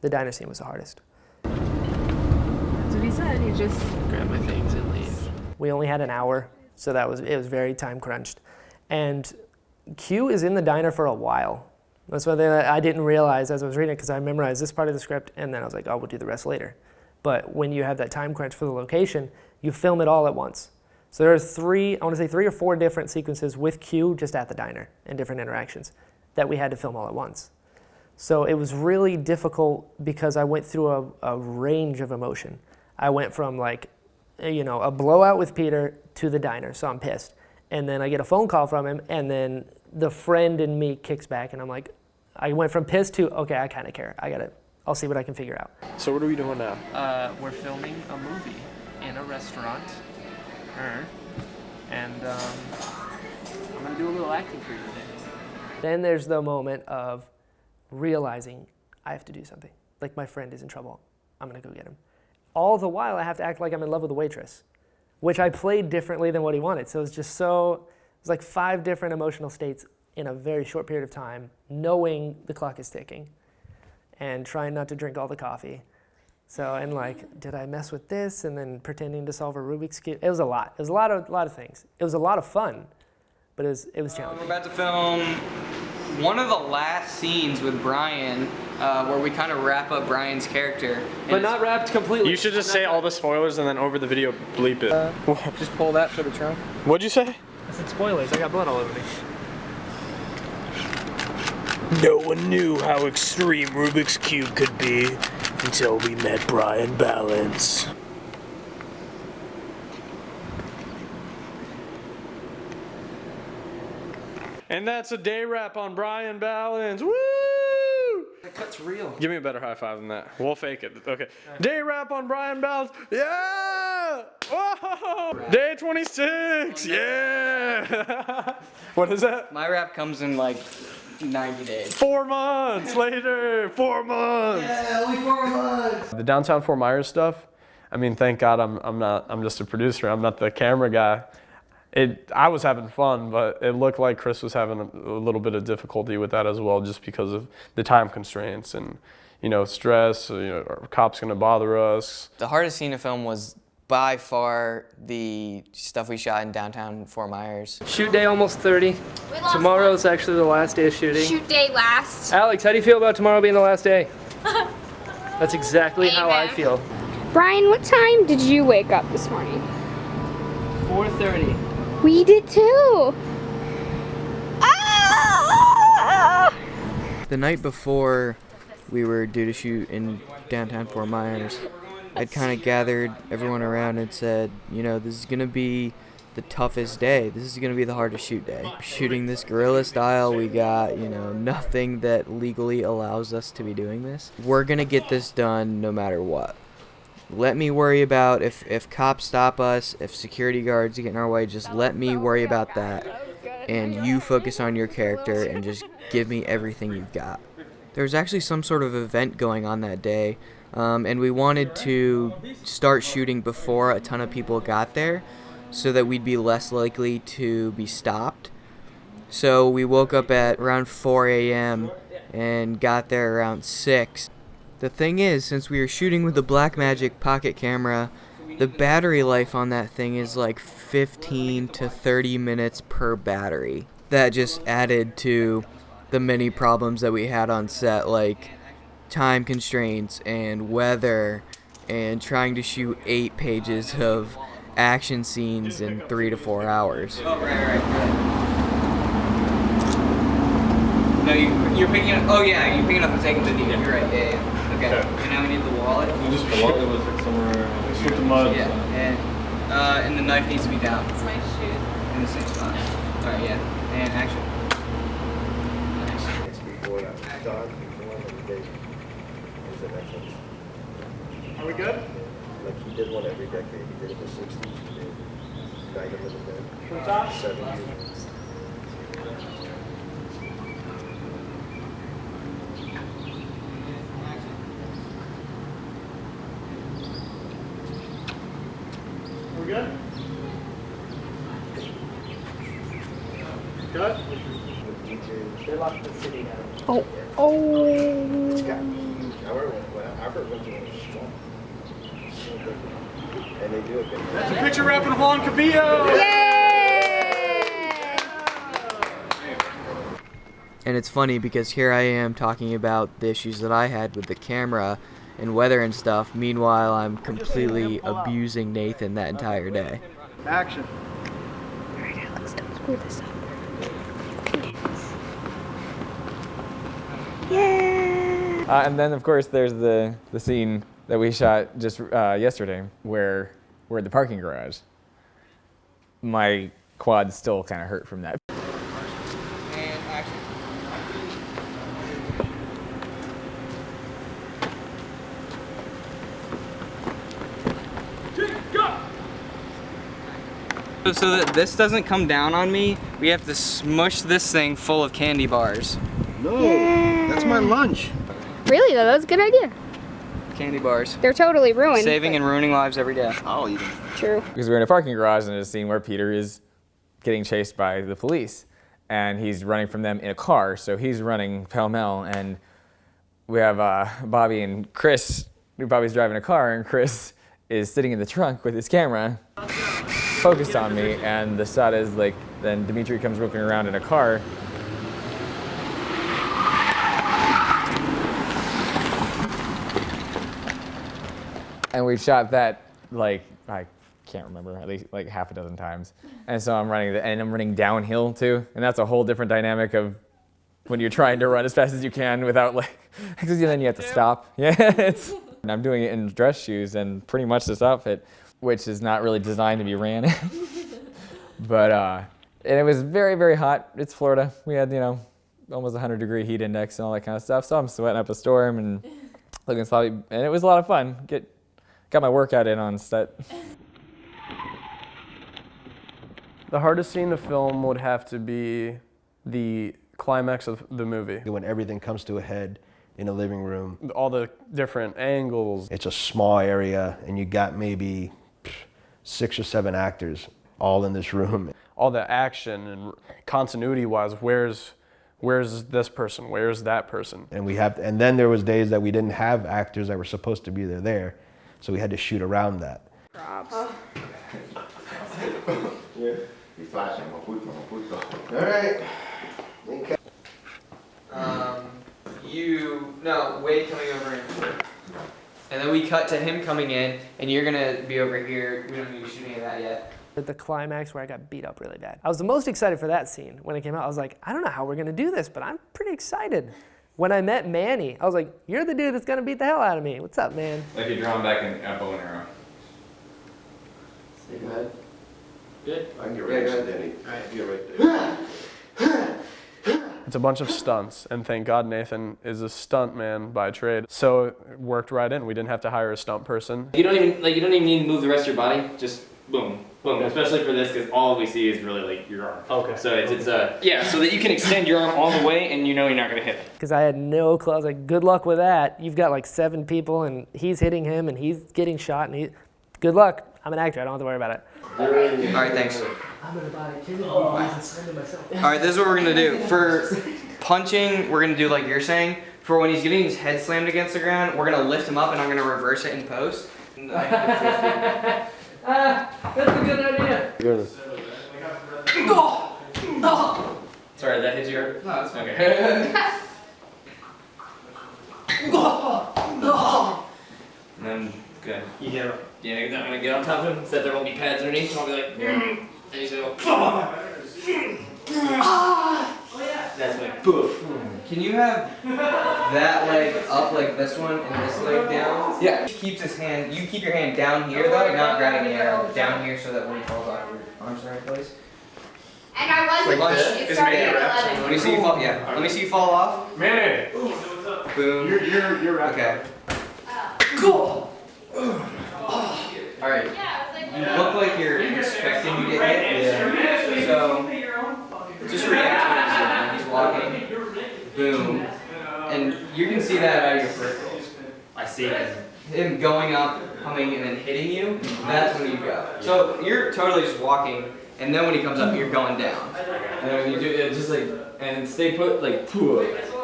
The diner scene was the hardest. That's what he said. He just Grab my things and leave. We only had an hour, so it was very time crunched. And Q is in the diner for a while. That's what I didn't realize as I was reading it, because I memorized this part of the script and then I was like, oh, we'll do the rest later. But when you have that time crunch for the location, you film it all at once. So there are three or four different sequences with Q just at the diner and different interactions that we had to film all at once. So it was really difficult because I went through a range of emotion. I went from like, you know, a blowout with Peter to the diner, so I'm pissed. And then I get a phone call from him, and then the friend in me kicks back, and I'm like, I went from pissed to, okay, I kind of care. I'll see what I can figure out. So what are we doing now? We're filming a movie in a restaurant. And I'm gonna do a little acting for you today. Then there's the moment of realizing I have to do something. Like my friend is in trouble. I'm gonna go get him. All the while I have to act like I'm in love with the waitress, which I played differently than what he wanted. So it's like 5 different emotional states in a very short period of time, knowing the clock is ticking and trying not to drink all the coffee. So, and like, did I mess with this? And then pretending to solve a Rubik's Cube. It was a lot. It was a lot of things. It was a lot of fun, but it was challenging. We're about to film one of the last scenes with Brian, where we kind of wrap up Brian's character. But not wrapped completely. You should just say all the spoilers and then over the video bleep it. Just pull that for the trunk. What'd you say? I said spoilers. I got blood all over me. No one knew how extreme Rubik's Cube could be until we met Brian Balance. And that's a day wrap on Brian Balance. Woo! That cut's real. Give me a better high five than that. We'll fake it. Okay. Right. Day wrap on Brian Balance. Yeah! Whoa! Day 26. Yeah! What is that? My wrap comes in like 90 days. 4 months later. 4 months. Yeah, only 4 months. The downtown Fort Myers stuff. I mean, thank God I'm just a producer. I'm not the camera guy. I was having fun, but it looked like Chris was having a little bit of difficulty with that as well, just because of the time constraints and, you know, stress. You know, are cops gonna bother us? The hardest scene to film was by far the stuff we shot in downtown Fort Myers. Shoot day almost 30. Tomorrow's actually the last day of shooting. Shoot day last. Alex, how do you feel about tomorrow being the last day? That's exactly how I feel. Brian, what time did you wake up this morning? 4:30. We did too. The night before we were due to shoot in downtown Fort Myers, I'd kind of gathered everyone around and said, you know, this is going to be the toughest day. This is going to be the hardest shoot day. Shooting this guerrilla style, we got, you know, nothing that legally allows us to be doing this. We're going to get this done no matter what. Let me worry about if cops stop us, if security guards get in our way, just let me worry about that. And you focus on your character and just give me everything you've got. There was actually some sort of event going on that day, and we wanted to start shooting before a ton of people got there so that we'd be less likely to be stopped. So we woke up at around 4 a.m. and got there around 6. The thing is, since we were shooting with the Blackmagic pocket camera, the battery life on that thing is like 15 to 30 minutes per battery. That just added to the many problems that we had on set, like time constraints and weather and trying to shoot 8 pages of action scenes in 3 to 4 hours. Oh, right. No, you're picking it up. Oh, yeah, you're picking it up and taking the You're right, yeah. Okay, and now we need the wallet. You just the wallet was like somewhere. With the mud. Yeah, and the knife needs to be down. It's my shoe. In the same spot. Alright, yeah. And action. Nice. Are we good? Like he did one every decade. He did it in the 60s. He did Night of the Living What's that? 70s. We good? Good? They locked the city down. Oh. It's got huge. I remember when I first went to it, it was strong. So big. And they do it. That's a picture wrapping Juan Cabillo! And it's funny because here I am talking about the issues that I had with the camera and weather and stuff. Meanwhile, I'm completely abusing Nathan that entire day. Action. Alright, Alex, don't screw this up. Yeah! And then, of course, there's the scene that we shot just yesterday where we're at the parking garage. My quad still kind of hurt from that. And action. So that this doesn't come down on me, we have to smush this thing full of candy bars. No, that's my lunch. Really though, that was a good idea. Candy bars. They're totally ruined. Saving and ruining lives every day. I'll eat them. True. Because we're in a parking garage and there's a scene where Peter is getting chased by the police and he's running from them in a car, so he's running pell-mell, and we have Bobby and Chris. Bobby's driving a car and Chris is sitting in the trunk with his camera focused on me, and the shot is like, then Dimitri comes whipping around in a car. And we shot that like, I can't remember, at least like half a dozen times. And so I'm running downhill too, and that's a whole different dynamic of when you're trying to run as fast as you can without like, because then you have to stop. Yeah, and I'm doing it in dress shoes and pretty much this outfit, which is not really designed to be ran in. But, and it was very, very hot. It's Florida. We had, you know, almost 100-degree heat index and all that kind of stuff. So I'm sweating up a storm and looking sloppy, and it was a lot of fun. Got my workout in on set. The hardest scene to film would have to be the climax of the movie. When everything comes to a head in a living room. All the different angles. It's a small area and you got maybe 6 or 7 actors all in this room. All the action and continuity-wise, where's this person, where's that person? And then there was days that we didn't have actors that were supposed to be there, so we had to shoot around that. Props. No, Wade coming over and then we cut to him coming in, and you're gonna be over here. We don't need to shoot any of that yet. At the climax where I got beat up really bad. I was the most excited for that scene when it came out. I was like, I don't know how we're gonna do this, but I'm pretty excited. When I met Manny, I was like, you're the dude that's gonna beat the hell out of me. What's up, man? Like you're drawing back in a bow and arrow. Go ahead. Good? I can get right next to Danny. Get right there. It's a bunch of stunts, and thank God Nathan is a stunt man by trade. So it worked right in. We didn't have to hire a stunt person. You don't even need to move the rest of your body. Just boom, boom. Especially for this, because all we see is really like your arm. Okay. So it's yeah, so that you can extend your arm all the way, and you know you're not gonna hit it. Because I had no clue. I was like, good luck with that. You've got like 7 people, and he's hitting him, and he's getting shot, and good luck. I'm an actor. I don't have to worry about it. All right, thanks. I'm gonna buy a all right, this is what we're gonna do. For punching, we're gonna do like you're saying. For when he's getting his head slammed against the ground, we're gonna lift him up and I'm gonna reverse it in post. That's a good idea. Sorry, that hit you? No, that's okay. And then, good. Yeah, I'm gonna get on top of him, so that there won't be pads underneath, and I'll be like, and he's gonna go, that's like, poof. Can you have that leg up like this one and this leg down? Yeah. He keeps his hand, you keep your hand down here though, not grabbing the air, down here so that when he falls off, your arms in the right place. And I wasn't. Like this? It started at 11. Let me see you fall, yeah. Let me see you fall off. Man! Boom. You're right. Okay. Cool. Alright. You look like you're expecting to get hit. Yeah. So, just react to when he's walking. Boom. And you can see that out of your peripherals. I see it. Him going up, coming, and then hitting you, that's when you go. So, you're totally just walking, and then when he comes up, you're going down. And then when you do it, just like, and stay put, like,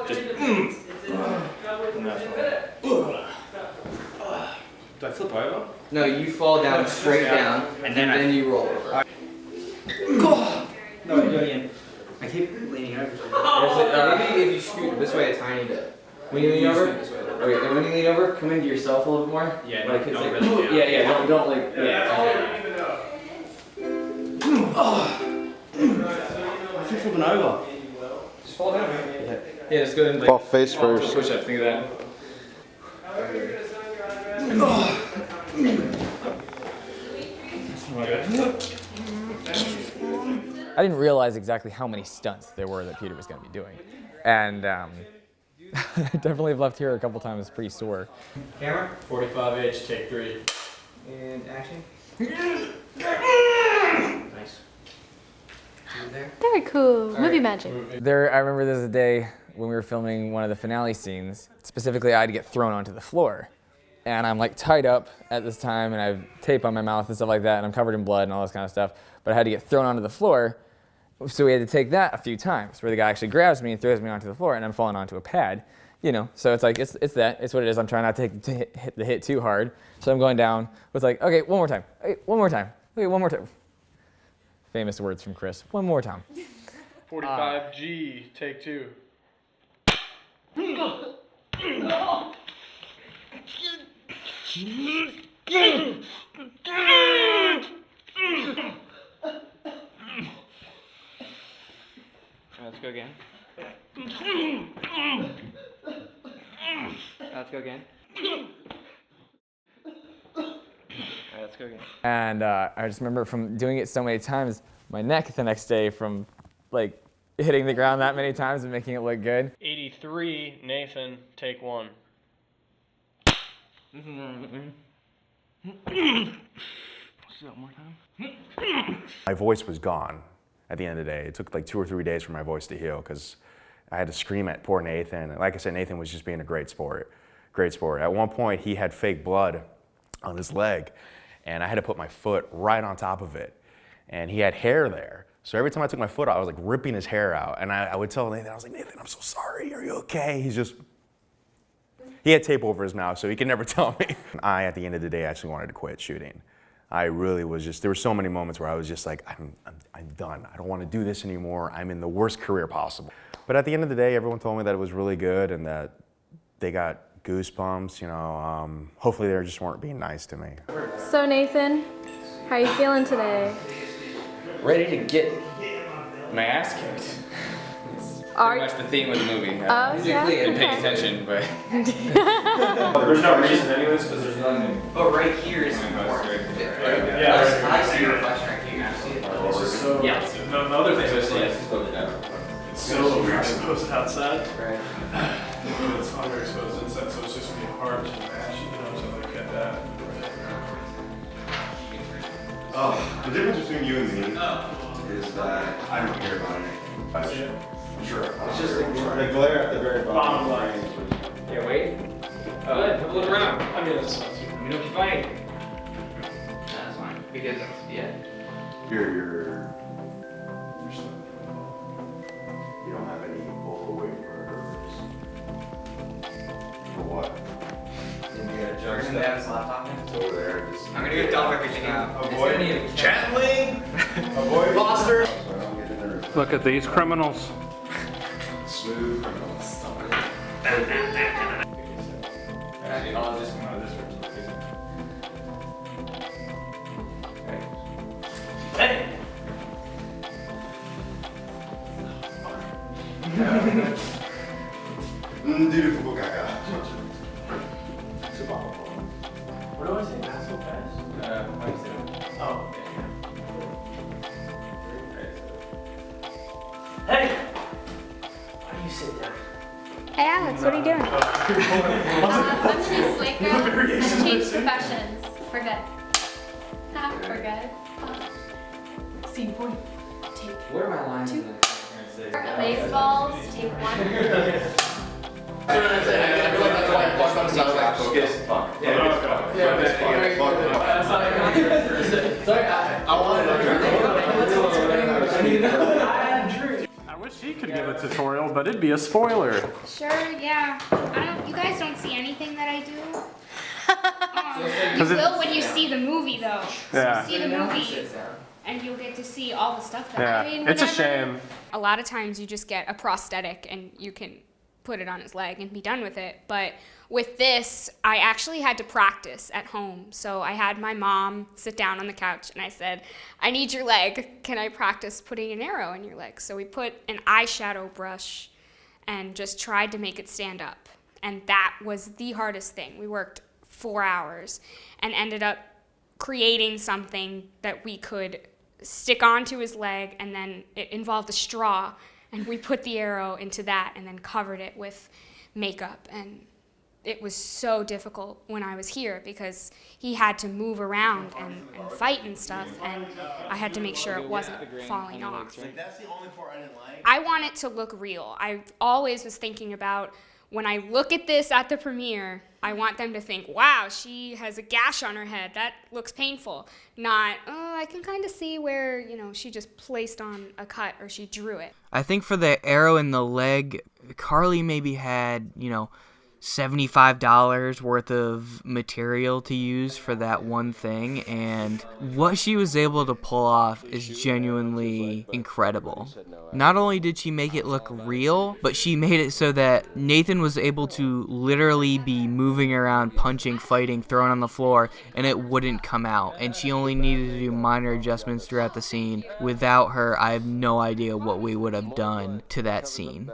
just, do I flip over? No, you fall down straight down, and then you roll over. No, do it again. I keep leaning over. Maybe if you scoot this way a tiny bit. When you lean over, okay, and when you lean over, come into yourself a little bit more. Yeah, like don't it's really, like, yeah, don't like, yeah. I feel flipping over. Just fall down, right? Yeah, just go ahead and Fall face first. Push up, think of that. I didn't realize exactly how many stunts there were that Peter was going to be doing. And I definitely have left here a couple times pretty sore. Camera? 45H, take 3. And action. Nice. There. Very cool. All Movie right. magic. I remember there was a day when we were filming one of the finale scenes. Specifically, I had to get thrown onto the floor. And I'm like tied up at this time, and I have tape on my mouth and stuff like that, and I'm covered in blood and all this kind of stuff. But I had to get thrown onto the floor, so we had to take that a few times, where the guy actually grabs me and throws me onto the floor, and I'm falling onto a pad. You know, so it's like, it's that, it's what it is. I'm trying not to hit the hit too hard. So I'm going down with like, okay, one more time, okay, one more time, okay, one more time. Famous words from Chris, one more time. 45G, take 2. Let's go again. Let's go again. Alright, let's go again. And I just remember from doing it so many times, my neck the next day from like hitting the ground that many times and making it look good. 83, Nathan, take 1. More time. My voice was gone at the end of the day. It took like 2 or 3 days for my voice to heal because I had to scream at poor Nathan. Like I said, Nathan was just being a great sport. Great sport. At one point, he had fake blood on his leg, and I had to put my foot right on top of it. And he had hair there. So every time I took my foot out, I was like ripping his hair out. And I would tell Nathan, I was like, Nathan, I'm so sorry. Are you okay? He had tape over his mouth, so he could never tell me. I, at the end of the day, actually wanted to quit shooting. I really was just, there were so many moments where I was just like, I'm done. I don't want to do this anymore. I'm in the worst career possible. But at the end of the day, everyone told me that it was really good and that they got goosebumps, you know. Hopefully they just weren't being nice to me. So Nathan, how are you feeling today? Ready to get my ass kicked. Pretty much the theme of the movie. Yeah? Didn't pay Okay. attention, but. There's no reason anyways, because there's nothing. But right here is important. Yeah. I see your reflection right here. You see it? It's just so, Yeah. the other thing is like, It's it's so overexposed outside. Right. It's underexposed inside, so it's just gonna be hard to match, you know, to like get that. Oh, the difference between you and me is that I don't care about anything. Sure. It's just the glare at the very bottom line. Yeah, wait. Good, have a look around. I mean, that's not too. Let me know if you find anything. That's fine. Because, yeah. You're you don't have any overweight murderers. For what? Didn't you get a joke? They have his laptop in? It's over there. I'm gonna go dump everything out. Avoid channeling. Avoid Foster. Look at these criminals. Smooth criminals. Actually, I'll just come out of this room. Hey! Beautiful gaga. What do I say? Not so fast? Oh, okay. Hey! Why do you sit down? Hey Alex, what are you doing? I'm the new slate girl. I've changed professions. We're good. We're good. Scene point. Take What are my lines? two. Baseballs. Take one. I feel like that's why I fucked on Sawgrass. Because fuck. I wish he could give a tutorial, but it'd be a spoiler. Sure, yeah. You guys don't see anything that I do. You 'Cause will when you see the movie, though. Yeah. So you see the movie, and you'll get to see all the stuff that Yeah, I mean, it's a shame. A lot of times you just get a prosthetic and you can put it on his leg and be done with it. But with this, I actually had to practice at home. So I had my mom sit down on the couch and I said, I need your leg. Can I practice putting an arrow in your leg? So we put an eyeshadow brush and just tried to make it stand up. And that was the hardest thing. We worked 4 hours and ended up creating something that we could stick onto his leg, and then it involved a straw, and we put the arrow into that and then covered it with makeup. And it was so difficult when I was here because he had to move around and fight and stuff, and I had to make sure it wasn't falling off. That's the only part I didn't like. I want it to look real. I always was thinking about, when I look at this at the premiere, I want them to think, wow, she has a gash on her head. That looks painful. Not, oh, I can kind of see where, she just placed on a cut or she drew it. I think for the arrow in the leg, Carly maybe had, $75 worth of material to use for that one thing, and what she was able to pull off is genuinely incredible. Not only did she make it look real, but she made it so that Nathan was able to literally be moving around, punching, fighting, throwing on the floor, and it wouldn't come out, and she only needed to do minor adjustments throughout the scene. Without her, I have no idea what we would have done to that scene.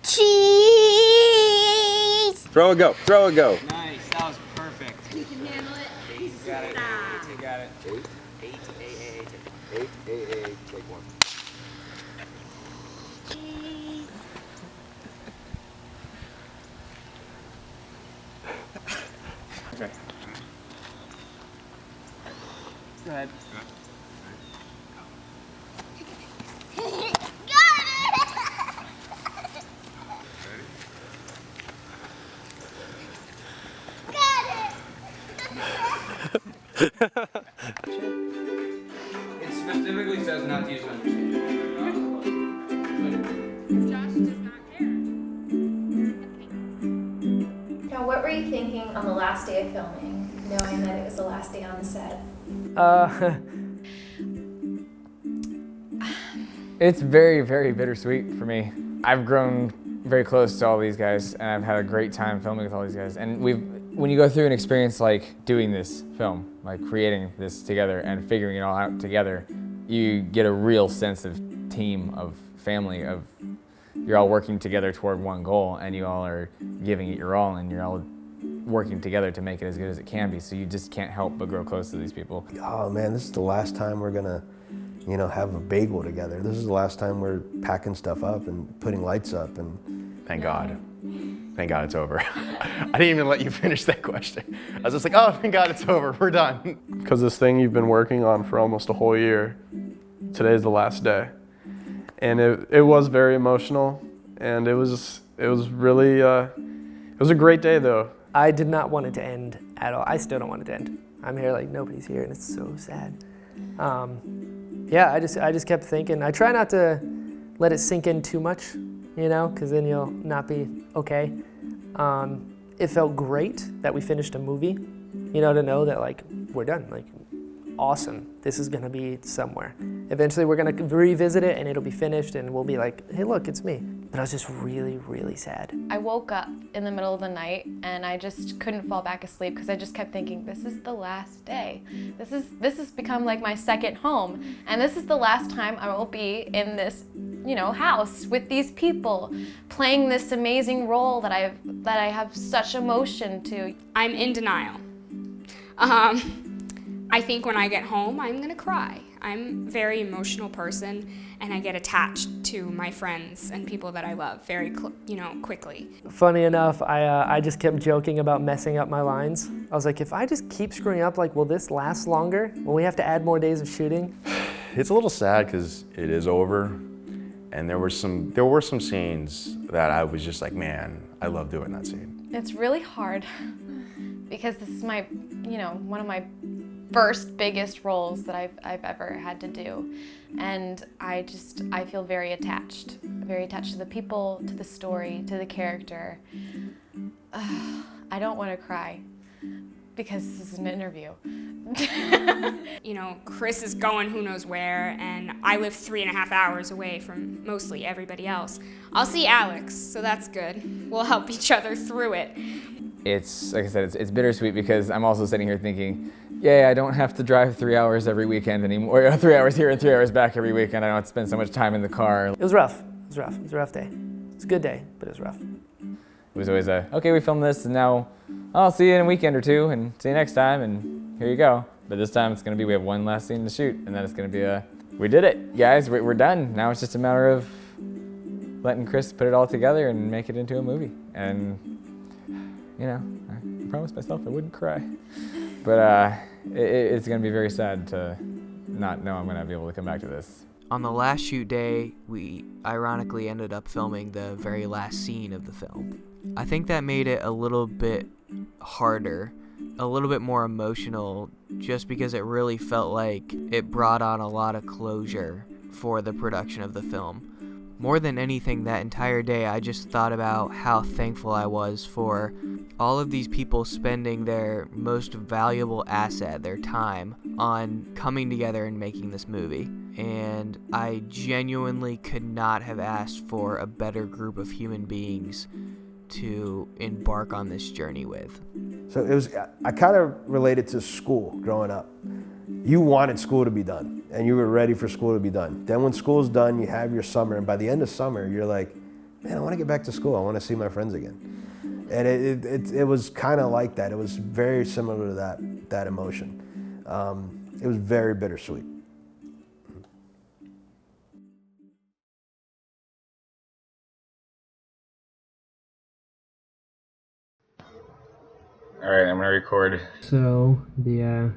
Cheese! Throw a go. Throw a go. Nice, that was perfect. You can handle it. You got it. You got it. 8 take one. Okay. Go ahead. It specifically says not to use understand. you thinking on the last day of filming, knowing that it was the last day on the set? It's very, very bittersweet for me. I've grown very close to all these guys, and I've had a great time filming with all these guys. And when you go through an experience like doing this film, like creating this together and figuring it all out together, you get a real sense of team, of family, of you're all working together toward one goal, and you all are giving it your all, and you're all working together to make it as good as it can be. So you just can't help but grow close to these people. Oh man, this is the last time we're gonna, you know, have a bagel together. This is the last time we're packing stuff up and putting lights up. And thank God. Thank God it's over. I didn't even let you finish that question. I was just like, oh, thank God it's over, we're done. Because this thing you've been working on for almost a whole year, today's the last day. And it was very emotional, and it was really, it was a great day though. I did not want it to end at all. I still don't want it to end. I'm here like nobody's here, and it's so sad. Yeah, I just kept thinking. I try not to let it sink in too much, you know, because then you'll not be okay. It felt great that we finished a movie, you know, to know that like we're done, like awesome. This is gonna be somewhere. Eventually we're gonna revisit it and it'll be finished and we'll be like, hey look, it's me. But I was just really, really sad. I woke up in the middle of the night and I just couldn't fall back asleep because I just kept thinking, this is the last day. This has become like my second home, and this is the last time I will be in this, you know, house with these people, playing this amazing role that I have such emotion to. I'm in denial. I think when I get home, I'm gonna cry. I'm a very emotional person, and I get attached to my friends and people that I love very, quickly. Funny enough, I just kept joking about messing up my lines. I was like, if I just keep screwing up, like, will this last longer? Will we have to add more days of shooting? It's a little sad because it is over, and there were some scenes that I was just like, man, I love doing that scene. It's really hard because this is my, you know, one of my first biggest roles that I've ever had to do, and I feel very attached to the people, to the story, to the character. I don't want to cry because this is an interview. You know, Chris is going who knows where, and I live 3.5 hours away from mostly everybody else. I'll see Alex, so that's good. We'll help each other through it. It's, like I said, it's bittersweet because I'm also sitting here thinking, yay, I don't have to drive 3 hours every weekend anymore, or 3 hours here and 3 hours back every weekend. I don't have to spend so much time in the car. It was rough. It was rough. It was a rough day. It's a good day, but it was rough. It was always okay, we filmed this, and now I'll see you in a weekend or two, and see you next time, and here you go. But this time it's gonna be, we have one last scene to shoot, and then it's gonna be we did it, guys, we're done. Now it's just a matter of letting Chris put it all together and make it into a movie. And, you know, I promised myself I wouldn't cry. But it's gonna be very sad to not know I'm gonna be able to come back to this. On the last shoot day, we ironically ended up filming the very last scene of the film. I think that made it a little bit harder, a little bit more emotional, just because it really felt like it brought on a lot of closure for the production of the film. More than anything, that entire day, I just thought about how thankful I was for all of these people spending their most valuable asset, their time, on coming together and making this movie. And I genuinely could not have asked for a better group of human beings to embark on this journey with. So it was, I kind of related to school growing up. You wanted school to be done, and you were ready for school to be done. Then when school's done, you have your summer, and by the end of summer, you're like, man, I want to get back to school. I want to see my friends again. And it was kind of like that. It was very similar to that emotion. It was very bittersweet. All right, I'm gonna record. So the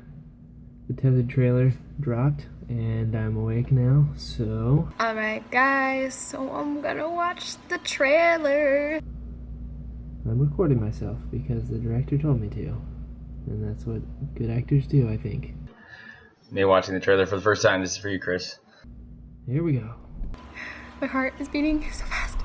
tethered trailer dropped, and I'm awake now. So. All right, guys. So I'm gonna watch the trailer. I'm recording myself because the director told me to, and that's what good actors do, I think. Me watching the trailer for the first time. This is for you, Chris. Here we go. My heart is beating so fast.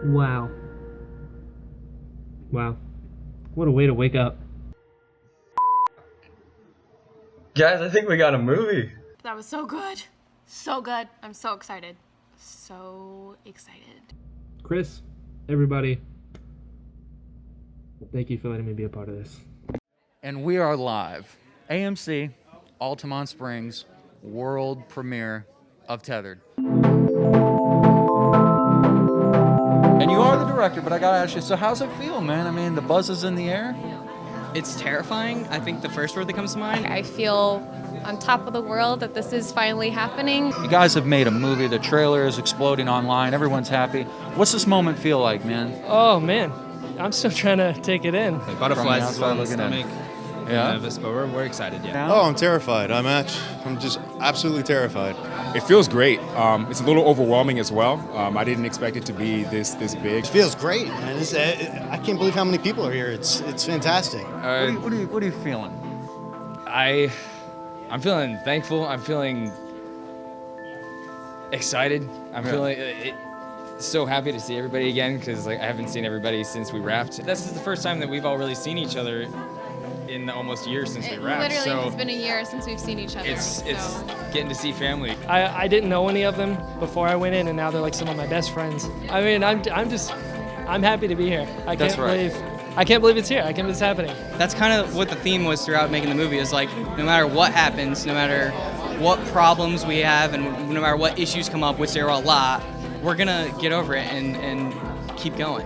Wow. Wow. What a way to wake up. Guys, I think we got a movie. That was so good. So good. I'm so excited. So excited. Chris, everybody, thank you for letting me be a part of this. And we are live. AMC, Altamont Springs, world premiere of Tethered. And you are the director, but I gotta ask you, so how's it feel, man? I mean, the buzz is in the air? It's terrifying. I think the first word that comes to mind. I feel on top of the world that this is finally happening. You guys have made a movie, the trailer is exploding online, everyone's happy. What's this moment feel like, man? Oh man, I'm still trying to take it in. Butterflies in my stomach. Yeah. Nervous, but we're excited, yeah. Oh, I'm terrified. I'm just absolutely terrified. It feels great. It's a little overwhelming as well. I didn't expect it to be this big. It feels great, man. I can't believe how many people are here. It's fantastic. What are you feeling? I'm feeling thankful. I'm feeling excited. I'm feeling so happy to see everybody again because I haven't seen everybody since we wrapped. This is the first time that we've all really seen each other in the almost year since we wrapped. Literally, it's been a year since we've seen each other. It's getting to see family. I didn't know any of them before I went in, and now they're like some of my best friends. I mean, I'm happy to be here. I can't believe it's here. I can't believe it's happening. That's kind of what the theme was throughout making the movie. Is like, no matter what happens, no matter what problems we have, and no matter what issues come up, which there are a lot, we're gonna get over it and keep going.